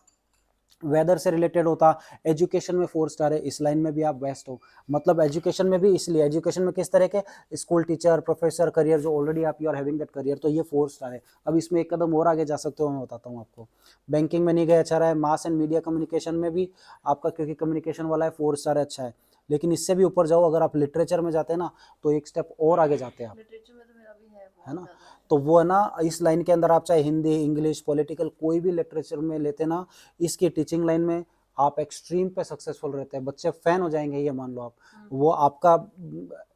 वेदर से रिलेटेड होता, एजुकेशन में 4 स्टार है, इस लाइन में भी आप बेस्ट हो। मतलब एजुकेशन में भी, इसलिए एजुकेशन में किस तरह के स्कूल टीचर, प्रोफेसर करियर जो ऑलरेडी आप you are having that career, तो ये 4 स्टार है। अब इसमें एक कदम और आगे जा सकते हो, मैं बताता हूँ आपको। बैंकिंग में नहीं गए, अच्छा रहा है। मास एंड मीडिया कम्युनिकेशन में भी आपका, क्योंकि कम्युनिकेशन वाला है, 4 स्टार अच्छा है। लेकिन इससे भी ऊपर जाओ, अगर आप लिटरेचर में जाते हैं ना तो एक स्टेप और आगे जाते हैं आप, लिटरेचर में तो मेरा भी है ना। तो वो है ना, इस लाइन के अंदर आप चाहे हिंदी, इंग्लिश, पॉलिटिकल कोई भी लिटरेचर में लेते ना, इसकी टीचिंग लाइन में आप एक्सट्रीम पे सक्सेसफुल रहते हैं, बच्चे फैन हो जाएंगे, ये मान लो आप। वो आपका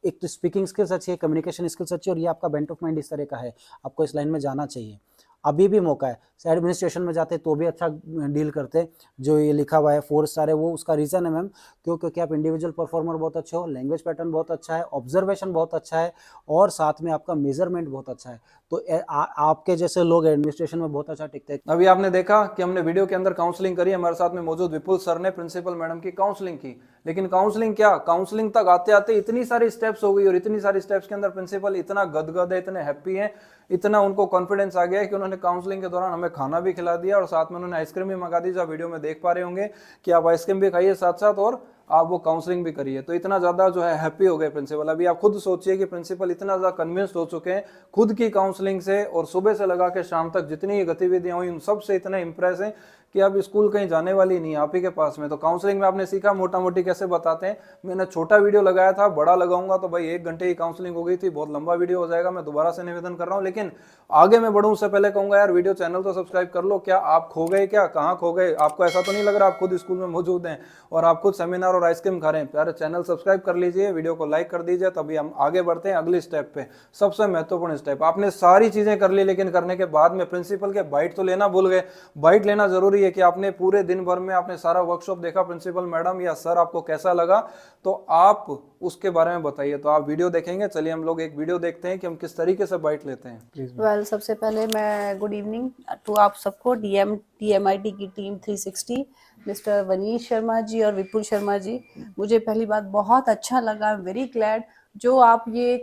एक तो स्पीकिंग स्किल्स अच्छी है, कम्युनिकेशन स्किल्स अच्छी है, और ये आपका बेंट ऑफ माइंड इस तरह का है, आपको इस लाइन में जाना चाहिए। अभी भी मौका है, एडमिनिस्ट्रेशन में जाते तो भी अच्छा डील करते। जो ये लिखा हुआ है 4 स्टार है, वो उसका रीज़न है मैम, क्योंकि आप इंडिविजुअल परफॉर्मर बहुत अच्छे हो, लैंग्वेज पैटर्न बहुत अच्छा है, ऑब्जर्वेशन बहुत अच्छा है, और साथ में आपका मेजरमेंट बहुत अच्छा है। तो आपके जैसे लोग एडमिनिस्ट्रेशन में बहुत अच्छा टिकते हैं। अभी आपने देखा कि हमने वीडियो के अंदर काउंसलिंग करी, हमारे साथ में मौजूद विपुल सर ने प्रिंसिपल मैडम की काउंसलिंग की। लेकिन काउंसलिंग क्या, काउंसलिंग तक आते आते इतनी सारी स्टेप्स हो गई, और इतनी सारी स्टेप्स के अंदर प्रिंसिपल इतना गदगद है, इतने हैप्पी हैं, इतना उनको कॉन्फिडेंस आ गया है कि उन्होंने काउंसलिंग के दौरान हमें खाना भी खिला दिया, और साथ में उन्होंने आइसक्रीम भी मंगा दी। जो आप वीडियो में देख पा रहे होंगे कि आप आइसक्रीम भी खाइए साथ साथ, और आप वो काउंसलिंग भी करिए। तो इतना ज़्यादा जो है हैप्पी हो गए प्रिंसिपल। अभी आप खुद सोचिए कि प्रिंसिपल इतना ज़्यादा कन्विंस्ड हो चुके हैं खुद की काउंसलिंग से, और सुबह से लगा के शाम तक जितनी ये गतिविधियां हुई उन सब से इतने इंप्रेस हैं कि अब स्कूल कहीं जाने वाली नहीं, आप ही के पास में। तो काउंसलिंग में आपने सीखा मोटा मोटी कैसे बताते हैं। मैंने छोटा वीडियो लगाया था, बड़ा लगाऊंगा तो भाई 1 घंटे की काउंसलिंग हो गई थी, बहुत लंबा वीडियो हो जाएगा। मैं दोबारा से निवेदन कर रहा हूँ, लेकिन आगे मैं बढ़ूं उससे पहले कहूंगा यार वीडियो चैनल तो सब्सक्राइब कर लो। क्या आप खो गए, क्या कहाँ खो गए? आपको ऐसा तो नहीं लग रहा आप खुद स्कूल में मौजूद हैं और आप खुद सेमिनार और आइसक्रीम खा रहे हैं? प्यारे चैनल सब्सक्राइब कर लीजिए, वीडियो को लाइक कर दीजिए, तभी हम आगे बढ़ते हैं अगली स्टेप पे। सबसे महत्वपूर्ण स्टेप, आपने सारी चीजें कर ली, लेकिन करने के बाद में प्रिंसिपल के बाइट तो लेना भूल गए। बाइट लेना जरूरी है कि आपने पूरे दिन भर में आपने सारा वर्कशॉप देखा, प्रिंसिपल मैडम या सर आपको कैसा लगा, तो आप उसके बारे में बताइए। तो आप वीडियो देखेंगे, चलिए हम लोग एक वीडियो देखते हैं कि हम किस तरीके से बाइट लेते हैं। प्लीज। वेल, सबसे पहले मैं गुड इवनिंग टू आप सबको, DMIT की टीम 360, मिस्टर वनीश शर्मा जी और विपुल शर्मा जी। मुझे पहली बात बहुत अच्छा लगा, वेरी ग्लैड जो आप ये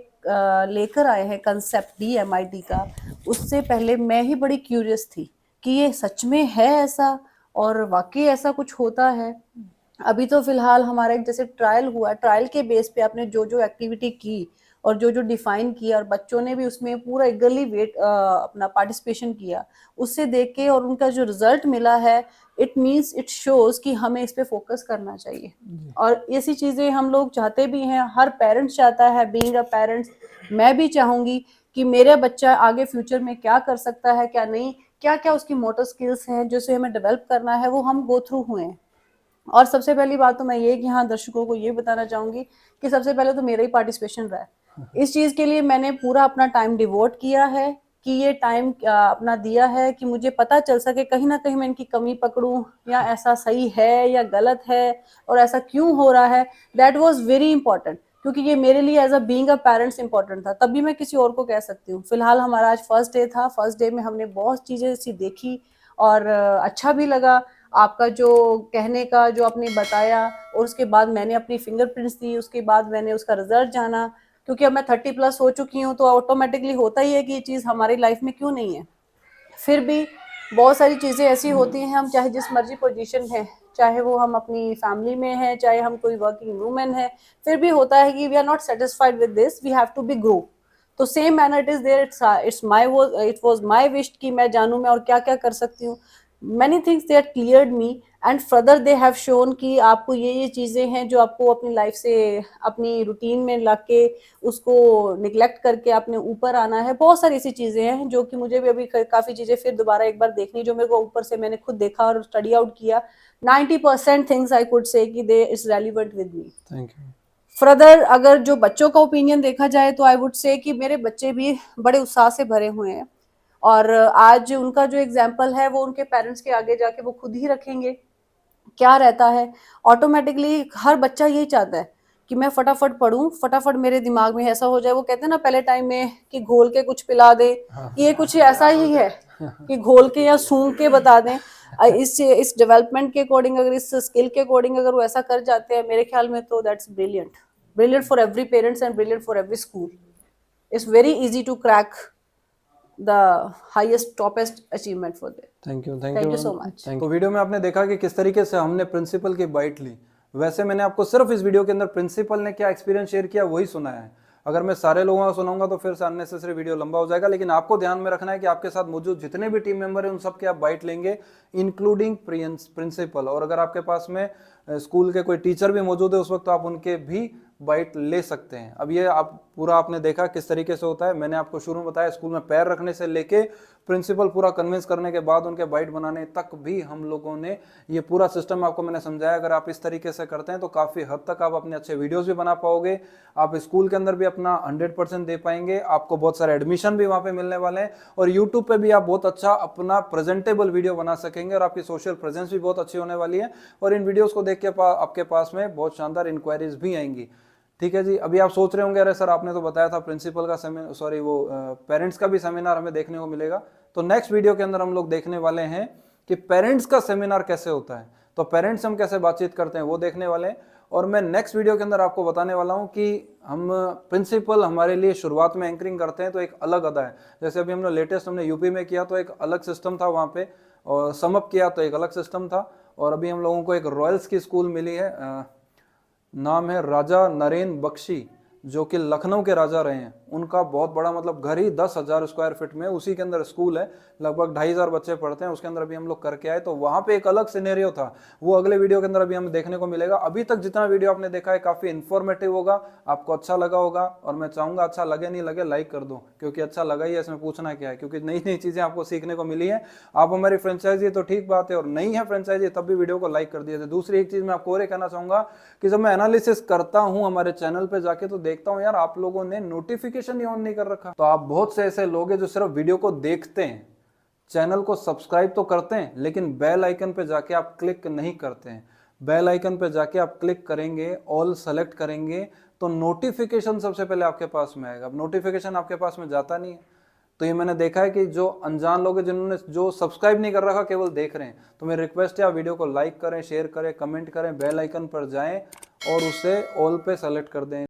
लेकर आए हैं कंसेप्ट DMIT का। उससे पहले मैं ही बड़ी क्यूरियस थी कि ये सच में है ऐसा, और वाकई ऐसा कुछ होता है। अभी तो फिलहाल हमारा एक जैसे ट्रायल हुआ, ट्रायल के बेस पे आपने जो जो एक्टिविटी की और जो जो डिफाइन किया, और बच्चों ने भी उसमें पूरा इगरली अपना पार्टिसिपेशन किया, उससे देख के और उनका जो रिजल्ट मिला है, इट मीन्स इट शोज कि हमें इस पे फोकस करना चाहिए। और ऐसी चीजें हम लोग चाहते भी हैं, हर पेरेंट्स चाहता है। बीइंग अ पेरेंट्स, मैं भी चाहूंगी कि मेरा बच्चा आगे फ्यूचर में क्या कर सकता है, क्या नहीं, क्या क्या उसकी मोटर स्किल्स हैं जो उसे हमें डेवलप करना है, वो हम गो थ्रू हुए हैं। और सबसे पहली बात तो मैं ये कि हाँ, दर्शकों को ये बताना चाहूंगी कि सबसे पहले तो मेरा ही पार्टिसिपेशन रहा है इस चीज के लिए। मैंने पूरा अपना टाइम डिवोट किया है कि ये टाइम अपना दिया है कि मुझे पता चल सके कहीं ना कहीं मैं इनकी कमी पकड़ूं, या ऐसा सही है या गलत है, और ऐसा क्यों हो रहा है। दैट वाज वेरी इंपॉर्टेंट, क्योंकि ये मेरे लिए as a being a parents important था, तभी मैं किसी और को कह सकती हूँ। फिलहाल हमारा आज फर्स्ट डे था, फर्स्ट डे में हमने बहुत चीजें ऐसी देखी, और अच्छा भी लगा आपका जो कहने का जो आपने बताया। और उसके बाद मैंने अपनी फिंगरप्रिंट्स दी, उसके बाद मैंने उसका रिजल्ट जाना, क्योंकि अब मैं 30+ हो चुकी हूँ, तो ऑटोमेटिकली होता ही है कि ये चीज़ हमारी लाइफ में क्यों नहीं है। फिर भी बहुत सारी चीज़ें ऐसी होती हैं, हम चाहे जिस मर्जी पोजीशन है, चाहे वो हम अपनी फैमिली में है, चाहे हम कोई वर्किंग वूमेन है, फिर भी होता है कि we are not satisfied with this, we have to be grow. तो same manner it is there, it was my wish कि मैं जानूं मैं और क्या क्या कर सकती हूँ। many things they had cleared me, and further they have shown कि आपको ये चीज़ें हैं जो आपको अपनी लाइफ से, अपनी रूटीन में लाके उसको निगलेक्ट करके आपने ऊपर आना है। बहुत सारी ऐसी चीज़ें हैं जो कि मुझे भी अभी काफ़ी चीज़ें फिर दोबारा एक बार देखनी, जो मेरे को ऊपर से मैंने खुद देखा और स्टडी आउट किया। 90% थिंग्स आई कुड से कि they is relevant with me. Thank you. Further अगर जो बच्चों का ओपिनियन देखा जाए तो आई वुड से कि मेरे बच्चे भी बड़े उत्साह से भरे हुए हैं, और आज उनका जो एग्जाम्पल है वो उनके पेरेंट्स के आगे जाके वो खुद ही रखेंगे। क्या रहता है, ऑटोमेटिकली हर बच्चा यही चाहता है कि मैं फटाफट पढूं, फटाफट मेरे दिमाग में ऐसा हो जाए। वो कहते हैं ना पहले टाइम में कि घोल के कुछ पिला दे, ये कुछ ऐसा ही है कि घोल के या सूंघ के बता दें। इस डेवलपमेंट के अकॉर्डिंग, अगर इस स्किल के अकॉर्डिंग अगर वो ऐसा कर जाते हैं, मेरे ख्याल में तो that's brilliant, brilliant for every parents and brilliant for every school. It's very easy to crack the highest topest achievement for them. Thank you so much. तो वीडियो में आपने देखा कि किस तरीके से हमने प्रिंसिपल की बाइट ली। वैसे मैंने आपको सिर्फ इस वीडियो के अंदर प्रिंसिपल ने क्या एक्सपीरियंस शेयर किया वही सुनाया है। अगर मैं सारे लोगों का सुनाऊंगा तो फिर से अननेसेसरी वीडियो लंबा हो जाएगा। लेकिन आपको ध्यान में रखना है कि आपके साथ मौजूद जितने भी टीम मेंबर हैं उन सब के आप बाइट लेंगे, इंक्लूडिंग प्रिंसिपल। और अगर आपके पास में स्कूल के कोई टीचर भी मौजूद है उस वक्त तो आप उनके भी बाइट ले सकते हैं। अब ये आप पूरा आपने देखा किस तरीके से होता है। मैंने आपको शुरू में बताया स्कूल में पैर रखने से लेके प्रिंसिपल पूरा कन्विंस करने के बाद उनके बाइट बनाने तक भी हम लोगों ने ये पूरा सिस्टम आपको मैंने समझाया। अगर आप इस तरीके से करते हैं तो काफ़ी हद तक आप अपने अच्छे वीडियोस भी बना पाओगे, आप स्कूल के अंदर भी अपना 100% दे पाएंगे, आपको बहुत सारे एडमिशन भी वहाँ पे मिलने वाले हैं और यूट्यूब पे भी आप बहुत अच्छा अपना प्रेजेंटेबल वीडियो बना सकेंगे और आपकी सोशल प्रेजेंस भी बहुत अच्छी होने वाली है और इन वीडियोज़ को देख के आपके पास में बहुत शानदार इंक्वायरीज भी आएंगी। ठीक है जी। अभी आप सोच रहे होंगे अरे सर आपने तो बताया था प्रिंसिपल का पेरेंट्स का भी सेमिनार हमें देखने को मिलेगा। तो नेक्स्ट वीडियो के अंदर हम लोग देखने वाले हैं कि पेरेंट्स का सेमिनार कैसे होता है, तो पेरेंट्स हम कैसे बातचीत करते हैं वो देखने वाले हैं। और मैं नेक्स्ट वीडियो के अंदर आपको बताने वाला हूं कि हम प्रिंसिपल हमारे लिए शुरुआत में एंकरिंग करते हैं तो एक अलग अदा है। जैसे अभी हमने लेटेस्ट यूपी में किया तो एक अलग सिस्टम था वहाँ पे, और समअप किया तो एक अलग सिस्टम था। और अभी हम लोगों को एक रॉयल्स की स्कूल मिली है, नाम है राजा नरेन बख्शी, जो कि लखनऊ के राजा रहे हैं। उनका बहुत बड़ा घर ही 10,000 स्क्वायर फीट में, उसी के अंदर स्कूल है, लगभग 2,500 बच्चे पढ़ते हैं। उसके अंदर अभी हम लोग करके आए तो वहाँ पे एक अलग सिनेरियो था, वो अगले वीडियो के अंदर अभी हमें देखने को मिलेगा। अभी तक जितना वीडियो आपने देखा है काफ़ी इन्फॉर्मेटिव होगा, आपको अच्छा लगा होगा और मैं चाहूँगा अच्छा लगे नहीं लगे लाइक कर दो, क्योंकि अच्छा लगा ही है, इसमें पूछना क्या है, क्योंकि नई नई चीज़ें आपको सीखने को मिली है। आप हमारी फ्रेंचाइजी तो ठीक बात है, और नहीं है फ्रेंचाइजी तब भी वीडियो को लाइक कर दिए थे। दूसरी एक चीज़ मैं आपको और कहना चाहूँगा कि जब मैं एनालिसिस करता हूँ हमारे चैनल पर जाके तो देखता हूँ यार आप लोगों ने नोटिफिकेशन ही ऑन नहीं कर रखा। तो आप बहुत से ऐसे लोग हैं जो सिर्फ वीडियो को देखते हैं, चैनल को सब्सक्राइब तो करते हैं, लेकिन बेल आइकन पे जाके आप क्लिक नहीं करते हैं। बेल आइकन पे जाके आप क्लिक करेंगे, ऑल सेलेक्ट करेंगे तो नोटिफिकेशन सबसे पहले आपके पास में आएगा। अब नोटिफिकेशन आपके पास में जाता नहीं है, तो ये मैंने देखा है कि जो अनजान लोग हैं जिन्होंने जो सब्सक्राइब नहीं कर रखा केवल देख रहे हैं, तो मेरी रिक्वेस्ट है आप वीडियो को लाइक करें, शेयर करें, कमेंट करें, बेल आइकन पर जाएं और उसे ऑल पे सेलेक्ट कर दें।